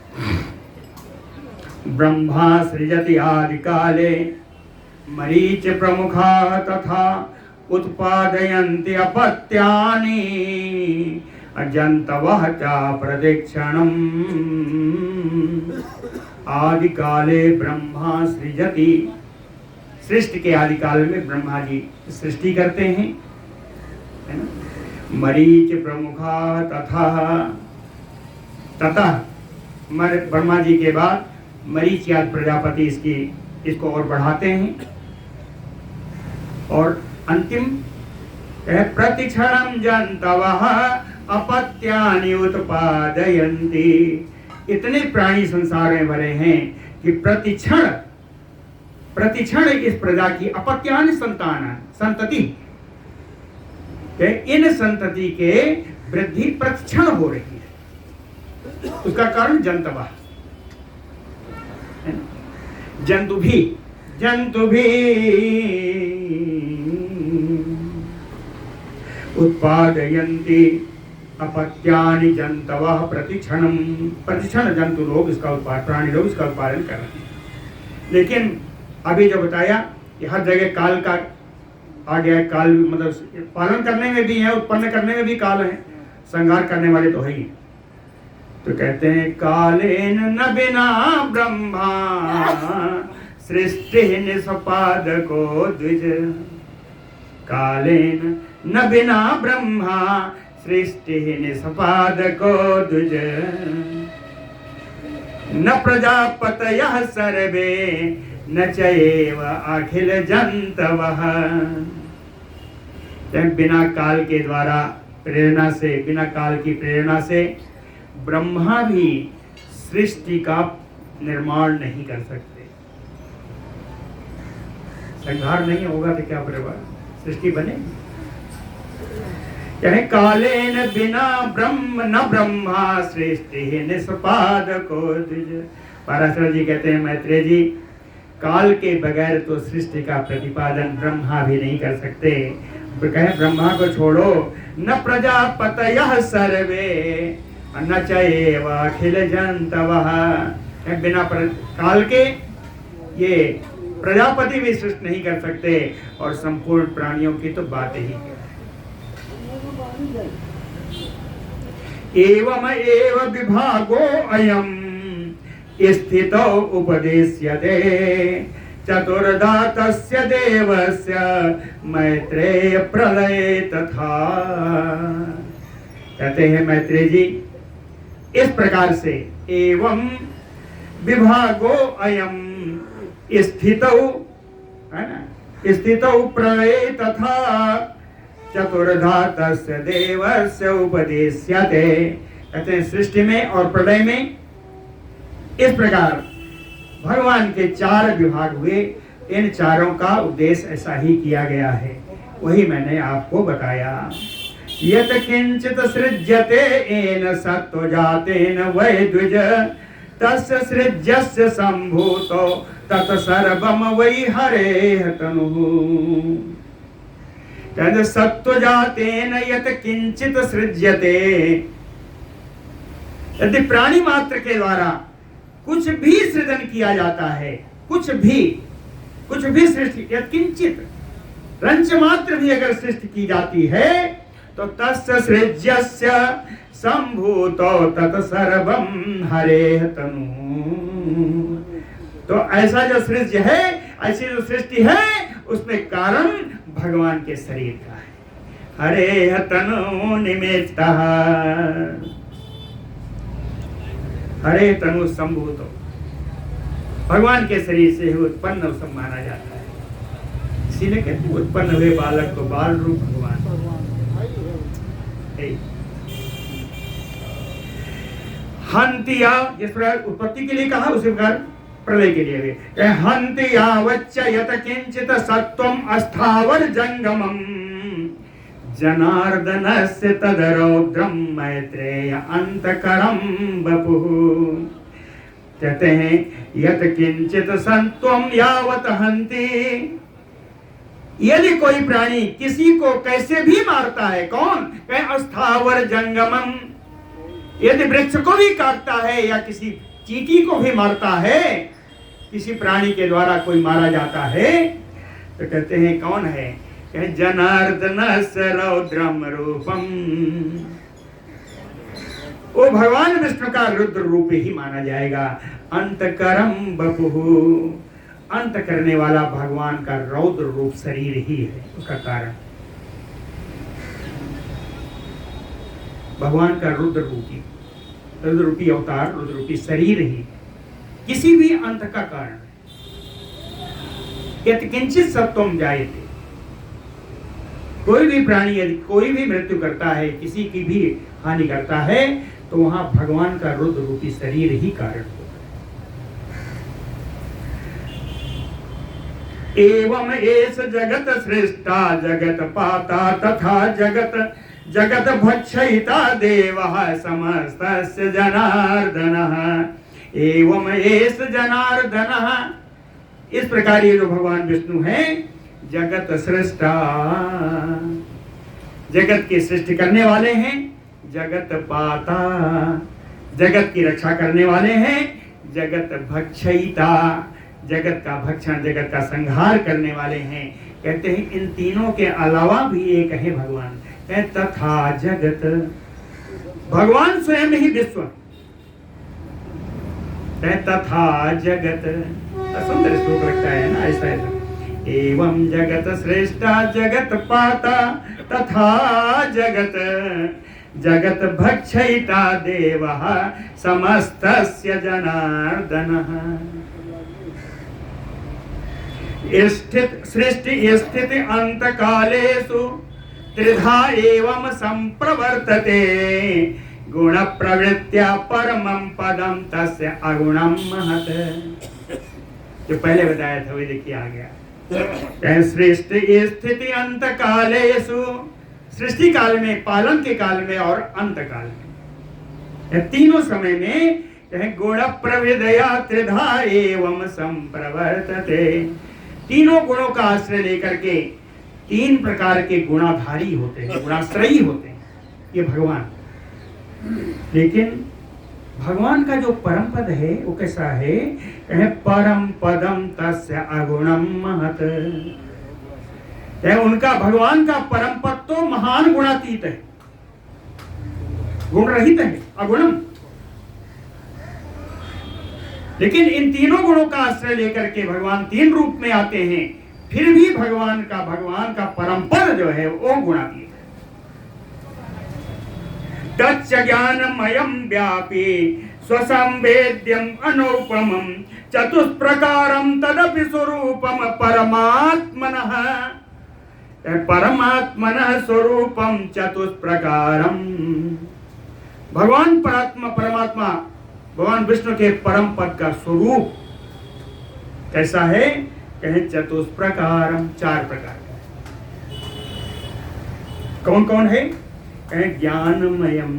Speaker 1: ब्रह्मा सृजति आदि काले मरीच प्रमुखा तथा उत्पादयन्ति अपत्यानि जन्तवः च प्रदक्षिणम्। आदि काले ब्रह्मा सृजति, सृष्टि के आदि काल में ब्रह्मा जी सृष्टि करते हैं, है ना? मरीच प्रमुखा तथा ब्रह्मा जी के बाद मरीच आदि प्रजापति इसको और बढ़ाते हैं। और अंतिम प्रतिक्षणम जंतवः अपत्यानि उत्पादयन्ति। इतने प्राणी संसार में भरे हैं कि प्रतिक्षण इस प्रजा की अपत्यानि संतति, इन संतति के वृद्धि प्रतिक्षण हो रही है। उसका कारण जंतवः, जंतु भी उत्पादयन्ति अपत्यानि जंतवः प्रतिक्षणम। प्रतिक्षण जंतु लोग इसका उत्पादन, प्राणी लोग इसका उत्पादन कर रहे हैं। लेकिन अभी जो बताया कि हर जगह काल का आ गया है। काल मतलब पालन करने में भी है, उत्पन्न करने में भी काल है, संहार करने वाले तो है ही। तो कहते हैं कालेन न बिना ब्रह्मा सृष्टि निष्पादको द्विज। कालेन न बिना ब्रह्मा सृष्टि निष्पादको द्विज। न प्रजापतयः सर्वे न चैव अखिल जंतवः। बिना काल के द्वारा प्रेरणा से, बिना काल की प्रेरणा से ब्रह्मा भी सृष्टि का निर्माण नहीं कर सकते। संहार नहीं होगा तो क्या सृष्टि बनेगी? कहे कालेन बिना ब्रह्म न ब्रह्मा सृष्टि निष्पादको द्विज। पराशर जी कहते हैं मैत्रेय जी, काल के बगैर तो सृष्टि का प्रतिपादन ब्रह्मा भी नहीं कर सकते। कहे ब्रह्मा को छोड़ो, न प्रजापतयः सर्वे न चैव अखिल जंतवः। बिना काल के ये प्रजापति भी सृष्टि नहीं कर सकते और संपूर्ण प्राणियों की तो बात ही है। एवं एव विभागो अयम् स्थितो उपदेश्यते चतुर्धा तस्य देवस्य मैत्रेय प्रलय तथा। कहते हैं मैत्रेय जी, इस प्रकार से एवं विभागो अयम् स्थितौ, है ना, स्थितौ प्रलय तथा चतुर्धा तस्य देवस्य उपदेश्यते। कहते हैं सृष्टि में और प्रलय में इस प्रकार भगवान के 4 विभाग हुए। इन चारों का उपदेश ऐसा ही किया गया है, वही मैंने आपको बताया। यत किंचित सृज्यते येन सत्वजातेन वै द्विज तस्य सृज्यस्य संभूतो तत् सर्वम वै हरेः तनुः। कहते सत्वजातेन यत किंचित सृज्यते, यदि प्राणी मात्र के द्वारा कुछ भी सृजन किया जाता है, कुछ भी सृष्टि, यत किंचित रंच मात्र भी अगर सृष्टि की जाती है तो तस्य सृज्यस्य संभूतो तत् सर्वम हरेः तनु। तो ऐसा जो सृज्य है, ऐसी जो सृष्टि है, उसमें कारण भगवान के शरीर का है। हरेः तनु निमित्तः, हरे तनु संभूतो, भगवान के शरीर से उत्पन्न सब माना जाता है। इसीलिए कहते हैं उत्पन्न हुए बालक को बाल रूप भगवान। हंतिया, जिस प्रकार उत्पत्ति के लिए कहा उसी प्रकार प्रलय के लिए भी। हंतिया वच्च यत किंचित सत्वम अस्थावर जंगमम जनार्दनस्य तदरौद्रम मैत्रेय अंतकरम बपुः। कहते हैं यत किंचित सत्वम यावत हंति, यदि कोई प्राणी किसी को कैसे भी मारता है, कौन कहे अस्थावर जंगमम, यदि वृक्ष को भी काटता है या किसी चींटी को भी मारता है, किसी प्राणी के द्वारा कोई मारा जाता है, तो कहते हैं कौन है, कहे जनार्दनस्य रौद्रम रूपम, वो भगवान विष्णु का रुद्र रूप ही माना जाएगा। अंतकरम बपुः, अंत करने वाला भगवान का रौद्र रूप शरीर ही है उसका कारण। भगवान का रुद्र रूपी अवतार, रुद्र रूपी शरीर ही किसी भी अंत का कारण है। यत् किंचित सत्वम जायते, कोई भी प्राणी यदि कोई भी मृत्यु करता है, किसी की भी हानि करता है, तो वहां भगवान का रुद्र रूपी शरीर ही कारण होता है। एवं एष जगत सृष्टा जगत पाता तथा जगत भक्षयिता देवः समस्तस्य जनार्दनः। एवं एष जनार्दनः, इस प्रकार ये जो भगवान विष्णु है जगत सृष्टा, जगत की सृष्टि करने वाले हैं, जगत पाता, जगत की रक्षा करने वाले हैं, जगत भक्षयिता, जगत का भक्षण, जगत का संहार करने वाले हैं। कहते हैं इन तीनों के अलावा भी एक है भगवान। तथा जगत, भगवान स्वयं ही विश्व। तथा जगत, सुंदर श्लोक लगता है ना, ऐसा है। एवं जगत श्रेष्ठा जगत पाता तथा जगत जगत भक्षयिता देवः समस्तस्य जनार्दनः। स्थित सृष्टि स्थिति अंत कालेषु त्रिधा एवं संप्रवर्तते गुण प्रवृत्त्या परमं पदम तस्य अगुणं महत्। जो पहले बताया था वही देखिए आ गया। सृष्टि स्थिति अंत कालेषु, सृष्टि काल में, पालन के काल में और अंत काल में, तीनों समय में गुण प्रविदया त्रिधा एवं संप्रवर्तते। तीनों गुणों का आश्रय लेकर के तीन प्रकार के गुणाधारी होते हैं, गुणाश्रयी होते हैं ये भगवान। लेकिन भगवान का जो परम पद है वो कैसा है? परम पदम तस्य अगुणम महत्। उनका, भगवान का परम पद तो महान गुणातीत है, गुण रहित है, अगुणम। लेकिन इन तीनों गुणों का आश्रय लेकर के भगवान तीन रूप में आते हैं, फिर भी भगवान का परम पद जो है वो गुणातीत है। तच्च ज्ञानमयं व्यापी स्वसंवेद्यम अनुपमं चतुष्प्रकारं तदपि स्वरूपम परमात्मनः। परमात्मनः स्वरूपम चतुष्प्रकारम। भगवान परमात्मा भगवान विष्णु के परम पद का स्वरूप कैसा है? कहें चतुष्प्रकारम, चार प्रकार का। कौन कौन है? कहें ज्ञानमयम,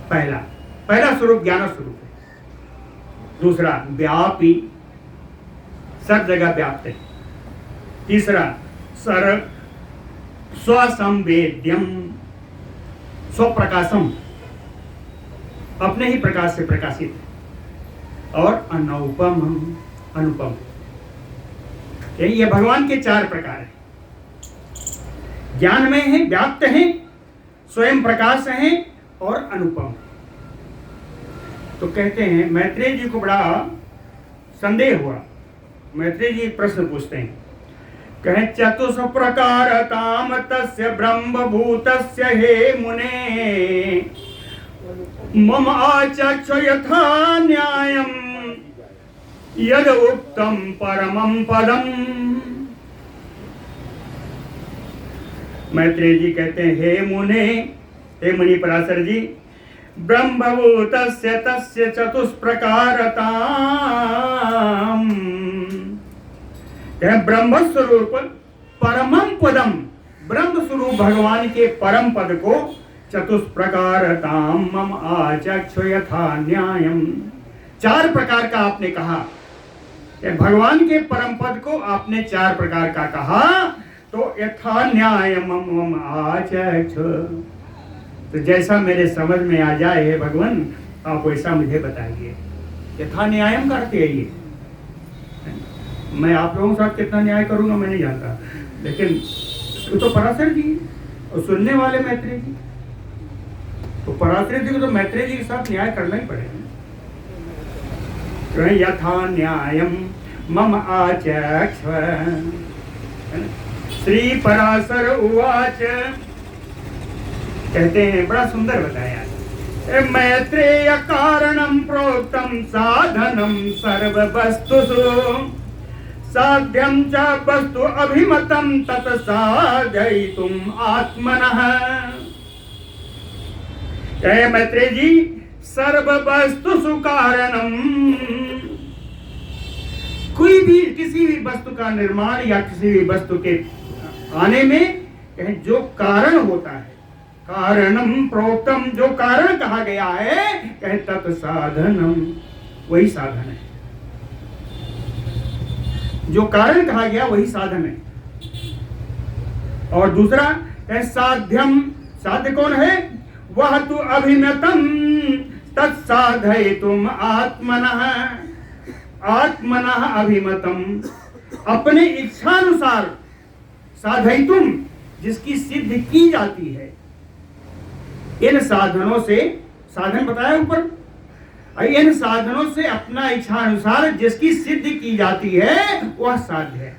Speaker 1: पहला स्वरूप ज्ञान स्वरूप है। दूसरा व्यापी, सब जगह व्याप्त है। तीसरा स्वसंवेद्यम, स्वप्रकाशम, अपने ही प्रकाश से प्रकाशित है। और अनुपम, अनुपम। ये भगवान के चार प्रकार हैं। ज्ञान में है, व्याप्त है, स्वयं प्रकाश है और अनुपम। तो कहते हैं, मैत्रेय जी को बड़ा संदेह हुआ। मैत्रेय जी एक प्रश्न पूछते हैं, कहें चतुष्प्रकारताम तस्य ब्रह्मभूतस्य हे मुने मम आचक्ष यथा न्यायम यद उक्तम परमं पदम। मैत्रेय जी कहते हैं, हे मुने, हे मुनि पराशर जी, ब्रह्मभूतस्य तस्य चतुष्प्रकारताम। ब्रह्म स्वरूप परमं पदम, ब्रह्म स्वरूप भगवान के परम पद को चतुष्प्रकारताम मम आचक्ष यथा न्यायम, चार प्रकार का आपने कहा। भगवान के परम पद को आपने चार प्रकार का कहा, तो यथा न्यायम मम आचक्ष, तो जैसा मेरे समझ में आ जाए हे भगवान, आप वैसा मुझे बताइए। यथा न्यायम करते है ये। मैं आप लोगों के साथ कितना न्याय करूंगा मैं नहीं जानता, लेकिन तो पराशर जी और सुनने वाले मैत्रेय जी, तो पराशर जी को तो मैत्रेय जी के साथ न्याय करना ही पड़ेगा। यथा न्यायम मम आचक्ष। श्री पराशर उवाच, कहते हैं बड़ा सुंदर बताया, मैत्रेय कारणं प्रोक्तं साधनं सर्व वस्तुषु साध्यं च वस्तु अभिमतं तत् साधयितुम् आत्मनः। मैत्रेय जी, सर्व वस्तुषु कारणम, कोई भी किसी भी वस्तु का निर्माण या किसी भी वस्तु के आने में कहें जो कारण होता है, कारणम प्रोक्तम, जो कारण कहा गया है, कहें तत् साधनम, वही साधन है। जो कारण कहा गया वही साधन है। और दूसरा कहें साध्यम, साध्य कौन है? वह तु अभिमतम तत्साधयितुम आत्मनः। आत्मनः अभिमतम, अपने इच्छानुसार साधयितुम, जिसकी सिद्धि की जाती है। इन साधनों से, साधन बताया ऊपर, इन साधनों से अपना इच्छानुसार जिसकी सिद्धि की जाती है वह साध्य है।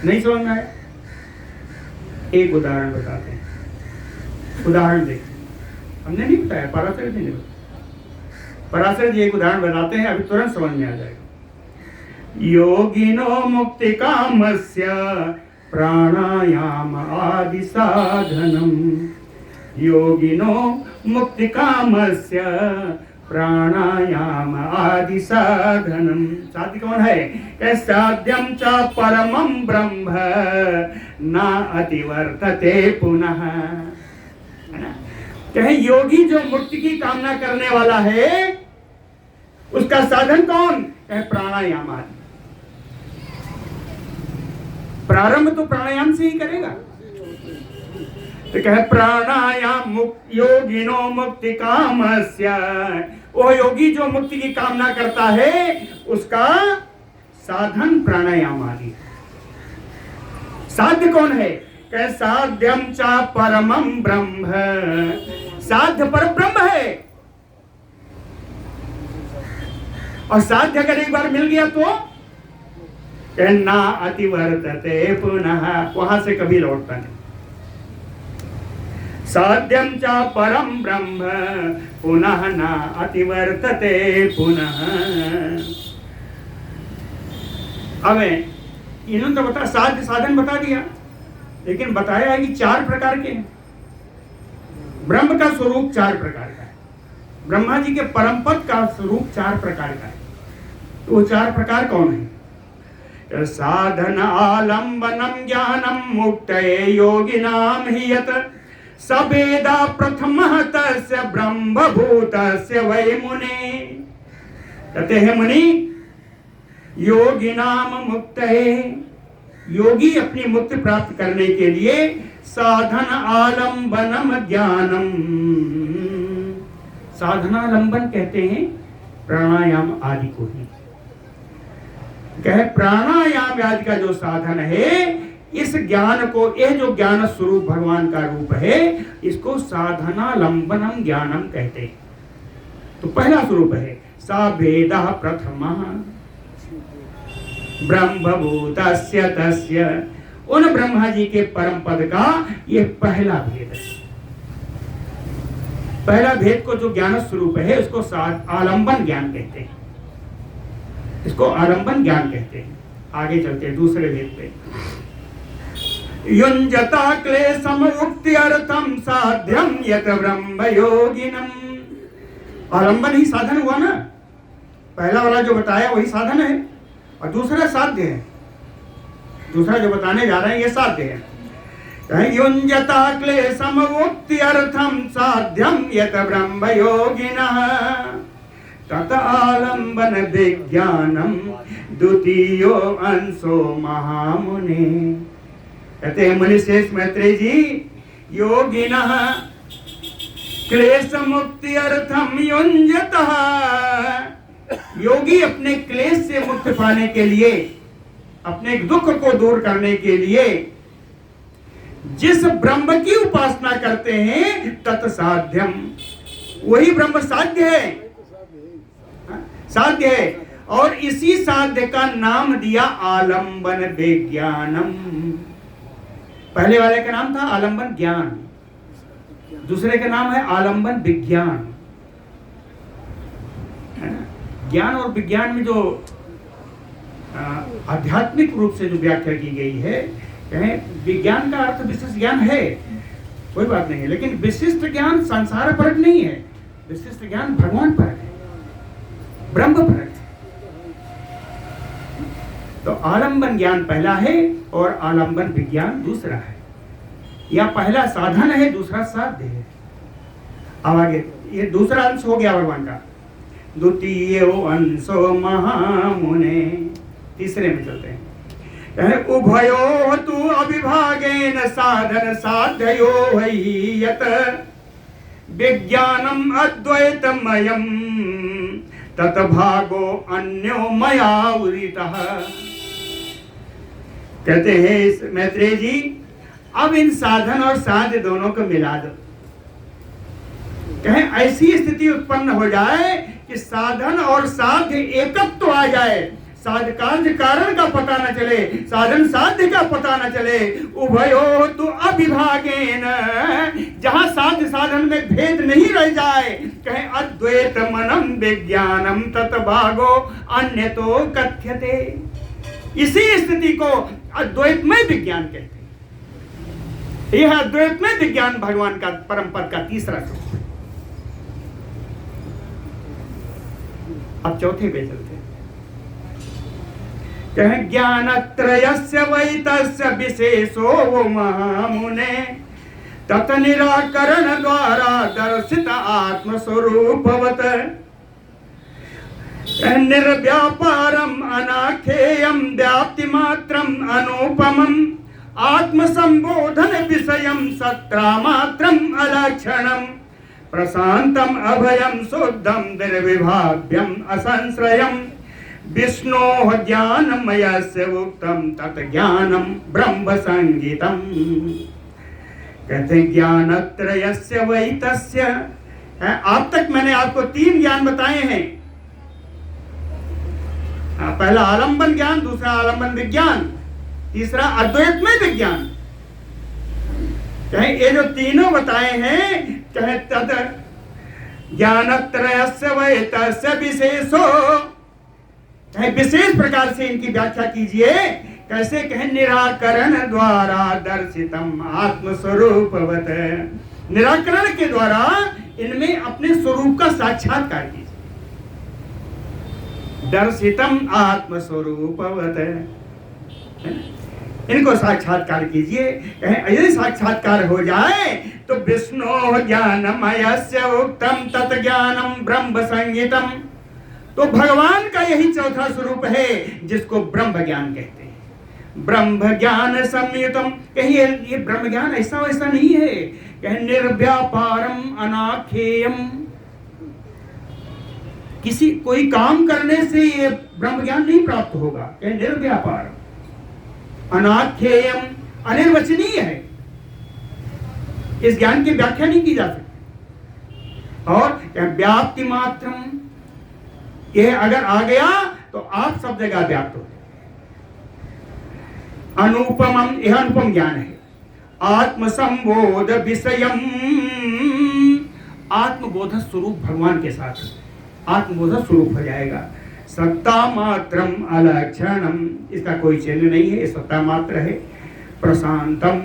Speaker 1: नहीं समझ में आया? एक उदाहरण बताते हैं। उदाहरण देखिए, हमने नहीं बताया, पराशर जी ने बताया। पराशर जी एक उदाहरण बताते हैं, अभी तुरंत समझ में आ जाएगा। योगिनो मुक्ति कामस्य प्राणायाम आदि साधनम, योगिनो मुक्ति कामस्य प्राणायाम आदि साधनम। साध्य कौन है? साध्यम च परमं ब्रह्म न अतिवर्तते पुनः, है ना? कहे योगी जो मुक्ति की कामना करने वाला है उसका साधन कौन है? प्राणायाम आदि। प्रारंभ तो प्राणायाम से ही करेगा। तो कहे प्राणायाम योगिनो मुक्ति कामस्य, वो योगी जो मुक्ति की कामना करता है उसका साधन प्राणायाम आदि। साध्य कौन है? कहे साध्यम च परमं ब्रह्म, साध्य पर ब्रह्म है। और साध्य अगर एक बार मिल गया तो ना अतिवर्तते पुनः, वहां से कभी लौटता नहीं। साध्यम च परम ब्रह्म पुनः न अतिवर्तते पुनः। अब इन्होंने तो बता साध्य साधन बता दिया, लेकिन बताया है कि 4 प्रकार के हैं। ब्रह्म का स्वरूप 4 प्रकार का है, ब्रह्मा जी के परम पद का स्वरूप 4 प्रकार का है। तो वो 4 प्रकार कौन है? साधन आलंबनम ज्ञानम मुक्तये योगिनाम हि यत सवेदा प्रथमः तस्य ब्रह्मभूतस्य वै मुने। कहते हैं मुनि, योगिनाम मुक्तये, योगी अपनी मुक्ति प्राप्त करने के लिए साधन आलंबनम ज्ञानम, साधनालंबन कहते हैं प्राणायाम आदि को ही। कहे प्राणायाम आदि का जो साधन है, इस ज्ञान को, यह जो ज्ञान स्वरूप भगवान का रूप है, इसको साधनालंबनम ज्ञानम कहते हैं। तो पहला स्वरूप है सा भेदः प्रथमः ब्रह्मभूतस्य तस्य, उन ब्रह्मा जी के परम पद का यह पहला भेद है। पहला भेद को जो ज्ञान स्वरूप है उसको आलंबन ज्ञान कहते हैं, इसको आलंबन ज्ञान कहते हैं। आगे चलते हैं दूसरे भेद पे। युञ्जता क्लेशम मुक्त्यर्थम साध्यम यत ब्रह्म योगिनम। आलंबन ही साधन हुआ ना, पहला वाला जो बताया वही साधन है, और दूसरा साध्य है। दूसरा जो बताने जा रहे हैं ये साध्य है। युञ्जता क्लेशम मुक्त्यर्थम साध्यम यत ब्रह्म योगिनः तत आलंबन विज्ञानम द्वितीयो अंशो महामुने। कहते हैं मुनिश्रेष्ठ मैत्रेय जी, योगिनः क्लेश मुक्ति अर्थम युञ्जतः, योगी अपने क्लेश से मुक्ति पाने के लिए, अपने दुख को दूर करने के लिए जिस ब्रह्म की उपासना करते हैं तत्साध्यम, वही ब्रह्म साध्य है, साध्य है। और इसी साध्य का नाम दिया आलंबन विज्ञानम। पहले वाले का नाम था आलंबन ज्ञान, दूसरे का नाम है आलंबन विज्ञान। ज्ञान और विज्ञान में जो आध्यात्मिक रूप से जो व्याख्या की गई है, कहें विज्ञान का अर्थ विशिष्ट ज्ञान है, कोई बात नहीं है, लेकिन विशिष्ट ज्ञान संसार परक नहीं है, विशिष्ट ज्ञान भगवान परक है, ब्रह्म परक है। तो आलंबन ज्ञान पहला है और आलंबन विज्ञान दूसरा है। या पहला साधन है, दूसरा साध्य है। अब आगे ये दूसरा अंश हो गया भगवान का। द्वितीय अंशो महामुने, तीसरे में चलते हैं। उभयो तु अविभागेन साधन साध्यो यत विज्ञानम अद्वैतमयम् ततभागो अन्यो मया उदितः। कहते हैं मैत्रेय जी, अब इन साधन और साध्य दोनों को मिला दो। कहें ऐसी स्थिति उत्पन्न हो जाए कि साधन और साध्य एकत्व तो आ जाए, साध्य कार्य कारण का पता न चले, साधन साध्य का पता न चले। उभयो तु अविभागेन, जहां साध्य साधन में भेद नहीं रह जाए। कहें अद्वैत मनम विज्ञानम ततभागो अन्यतो कथ्यते। इसी स्थिति को अद्वैतमय विज्ञान कहते हैं। यह अद्वैतमय विज्ञान भगवान का परम पद का तीसरा स्वरूप। अब चौथे पे चलते हैं। कहें ज्ञानत्रयस्य वैतस्य विशेषो वो महामुने तत निराकरण द्वारा दर्शित आत्मस्वरूपवत निर्व्यापारम अनाखेयम व्याप्ति मात्रम अनुपमम आत्मसंबोधन विषयम सत्रा मात्रम अलक्षणम प्रशांतम अभयम शुद्धम निर्विभाव्यम असंश्रयम विष्णोः ज्ञानमयस्य उक्तम तत् ज्ञानम ब्रह्म संगीतम। कहते ज्ञानत्रयस्य वैतस्य। अब तक मैंने आपको 3 ज्ञान बताए हैं। पहला आलंबन ज्ञान, दूसरा आलंबन विज्ञान, तीसरा अद्वैतमय विज्ञान। कहें ये जो तीनों बताए हैं, कहें तद ज्ञानत्रयस्य वैतस्य विशेषो, कहें विशेष प्रकार से इनकी व्याख्या कीजिए। कैसे? कहें निराकरण द्वारा दर्शितम आत्मस्वरूपवत। निराकरण के द्वारा इनमें अपने स्वरूप का साक्षात्कार कीजिए। दर्शितम आत्मस्वरूपवत, इनको साक्षात्कार कीजिए। यदि साक्षात्कार हो जाए तो विष्णु ज्ञानमयस्य उक्तम तत् ज्ञानम ब्रह्म संगीतम, तो भगवान का यही चौथा स्वरूप है जिसको ब्रह्म ज्ञान कहते हैं। ब्रह्म ज्ञान संयुतम। कहीं ये ब्रह्म ज्ञान ऐसा वैसा नहीं है। कहीं निर्व्यापारम अनाखेयम, किसी कोई काम करने से ये ब्रह्म ज्ञान नहीं प्राप्त होगा। कहीं निर्व्यापारम अनाख्येयम, अनिर्वचनीय है। इस ज्ञान की व्याख्या नहीं की जा सकती। और व्याप्ति मात्रम, यह अगर आ गया तो आप सब जगह व्याप्त हो। अनुपमम, यह अनुपम ज्ञान है। आत्मसंबोध विषयम, आत्मबोध स्वरूप भगवान के साथ आत्मबोध स्वरूप हो जाएगा। सत्ता मात्रम अलक्षणम, इसका कोई चिन्ह नहीं है, ये सत्ता मात्र है। प्रशांतम,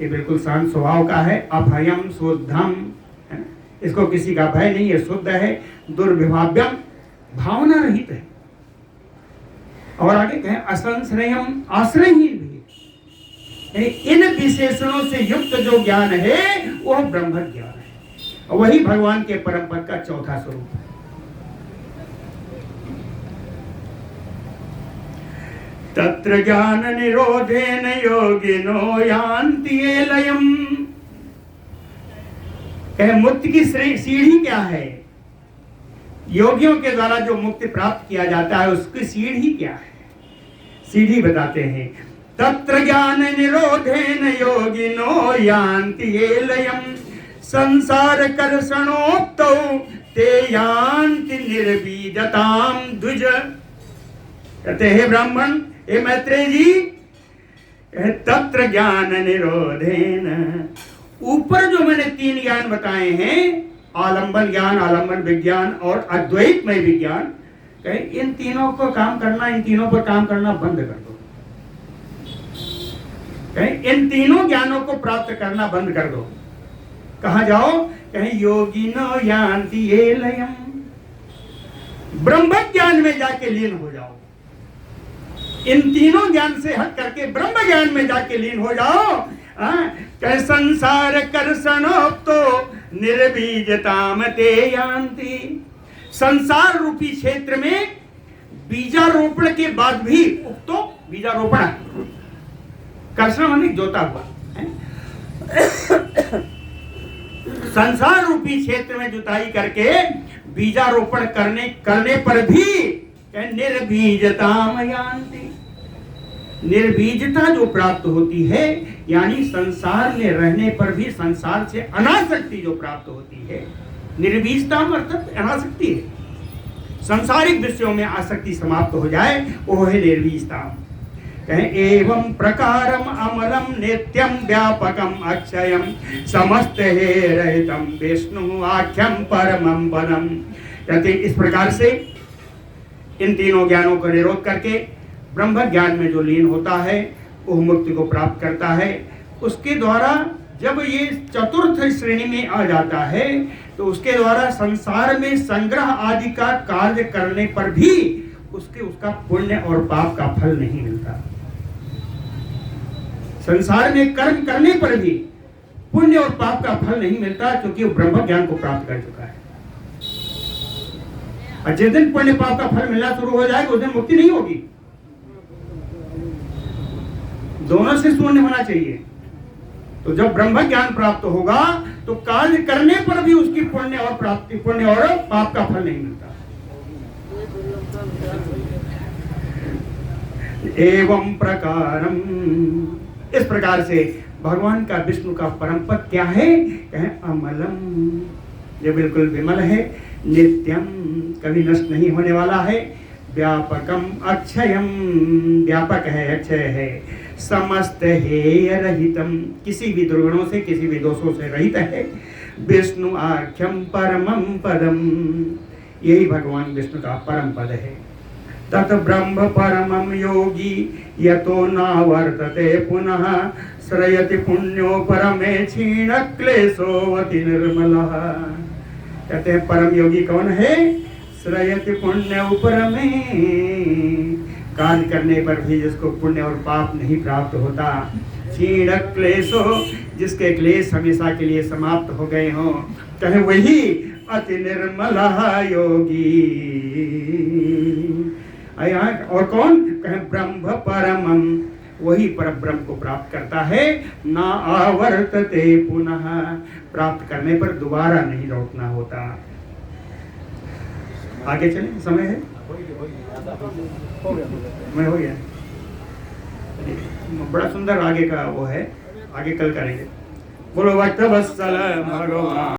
Speaker 1: ये बिल्कुल शांत स्वभाव का है। अभयम शुद्धम, इसको किसी का भय नहीं है, शुद्ध है। दुर्विभाव्यम, भावना रहित है। और आगे कहें असंश्रयम, आश्रयहीन भी। इन विशेषणों से युक्त जो ज्ञान है वह ब्रह्म ज्ञान है। वही भगवान के परम पद का चौथा स्वरूप है। तत्र ज्ञान निरोधेन योगिनो यान्ति लयम। मुक्ति की सीढ़ी क्या है? योगियों के द्वारा जो मुक्ति प्राप्त किया जाता है उसकी सीढ़ी क्या है? सीढ़ी बताते हैं। तत्र ज्ञान निरोधेन योगिनो यान्ति लयम संसार कर्षणोक्तौ ते यान्ति निर्बीजताम द्विज। कहते हैं ब्राह्मण, हे मैत्रेय जी, तत्र ज्ञान निरोधेन, ऊपर जो मैंने 3 ज्ञान बताए हैं, आलंबन ज्ञान, आलंबन विज्ञान और अद्वैतमय विज्ञान, कहे इन तीनों को काम करना, इन तीनों पर काम करना बंद कर दो। कहे इन तीनों ज्ञानों को प्राप्त करना बंद कर दो। कहां जाओ? कहे योगिनो यान्ति ये लयम, ब्रह्म ज्ञान में जाके लीन हो जाओ। इन तीनों ज्ञान से हट करके ब्रह्म ज्ञान में जाके लीन हो जाओ। कहे संसार कर्षणोक्तो निर्बीजताम ते यान्ति। संसार रूपी क्षेत्र में बीजारोपण के बाद भी, उक्तो बीजारोपण, कर्षण माने जोता हुआ, संसार रूपी क्षेत्र में जुताई करके बीजारोपण करने पर भी निर्बीजताम यान्ति, निर्बीजता जो प्राप्त होती है, यानी संसार में रहने पर भी संसार से अनासक्ति जो प्राप्त होती है, निर्बीजता मतलब अनासक्ति है, संसारिक विषयों में आसक्ति समाप्त हो जाए, वो है निर्बीजता। कहें एवं प्रकारम अमलम नित्यम व्यापकम अक्षयम समस्त हे रहितम विष्णु आख्यम परमम पदम। कहते इस प्रकार से इन तीनों ज्ञानों को निरोध करके ब्रह्म ज्ञान में जो लीन होता है वो मुक्ति को प्राप्त करता है। उसके द्वारा जब ये चतुर्थ श्रेणी में आ जाता है तो उसके द्वारा संसार में संग्रह आदि का कार्य करने पर भी उसका पुण्य और पाप का फल नहीं मिलता। संसार में कर्म करने पर भी पुण्य और पाप का फल नहीं मिलता, क्योंकि वो ब्रह्म ज्ञान को प्राप्त कर चुका है। और जिस दिन पुण्य पाप का फल मिलना शुरू हो जाएगा उस दिन मुक्ति नहीं होगी। दोनों से शून्य होना चाहिए। तो जब ब्रह्म ज्ञान प्राप्त होगा तो कार्य करने पर भी उसकी पुण्य और पाप का फल नहीं मिलता। एवं प्रकारम, इस प्रकार से भगवान का विष्णु का परम पद क्या है? अमलम, ये बिल्कुल विमल है, नित्यम, कभी नष्ट नहीं होने वाला है, व्यापकम अक्षयम, व्यापक है, अक्षय है, समस्त हेय रहितम, किसी भी दुर्गुणों से किसी भी दोषों से रहित है, विष्णु आख्यम परमम पदम, यही भगवान विष्णु का परम पद है। तत् ब्रह्म परमम योगी यतो नावर्तते पुनः श्रयति पुण्यो परमे क्षीण क्लेशोऽति निर्मलः। कहते हैं परम योगी कौन है? श्रयति पुण्य परमे, कार्य करने पर भी जिसको पुण्य और पाप नहीं प्राप्त होता, क्षीण क्लेशो, जिसके क्लेश हमेशा के लिए समाप्त हो गए हों, कहे वही अति निर्मलः योगी। और कौन? कहे ब्रह्म परमम, वही पर ब्रह्म को प्राप्त करता है, ना आवर्तते पुनः, प्राप्त करने पर दोबारा नहीं लौटना होता। आगे चलें, समय है, मैं हो गया, बड़ा सुंदर आगे का वो है, आगे कल करेंगे। बोलो भक्त वत्सल भगवान।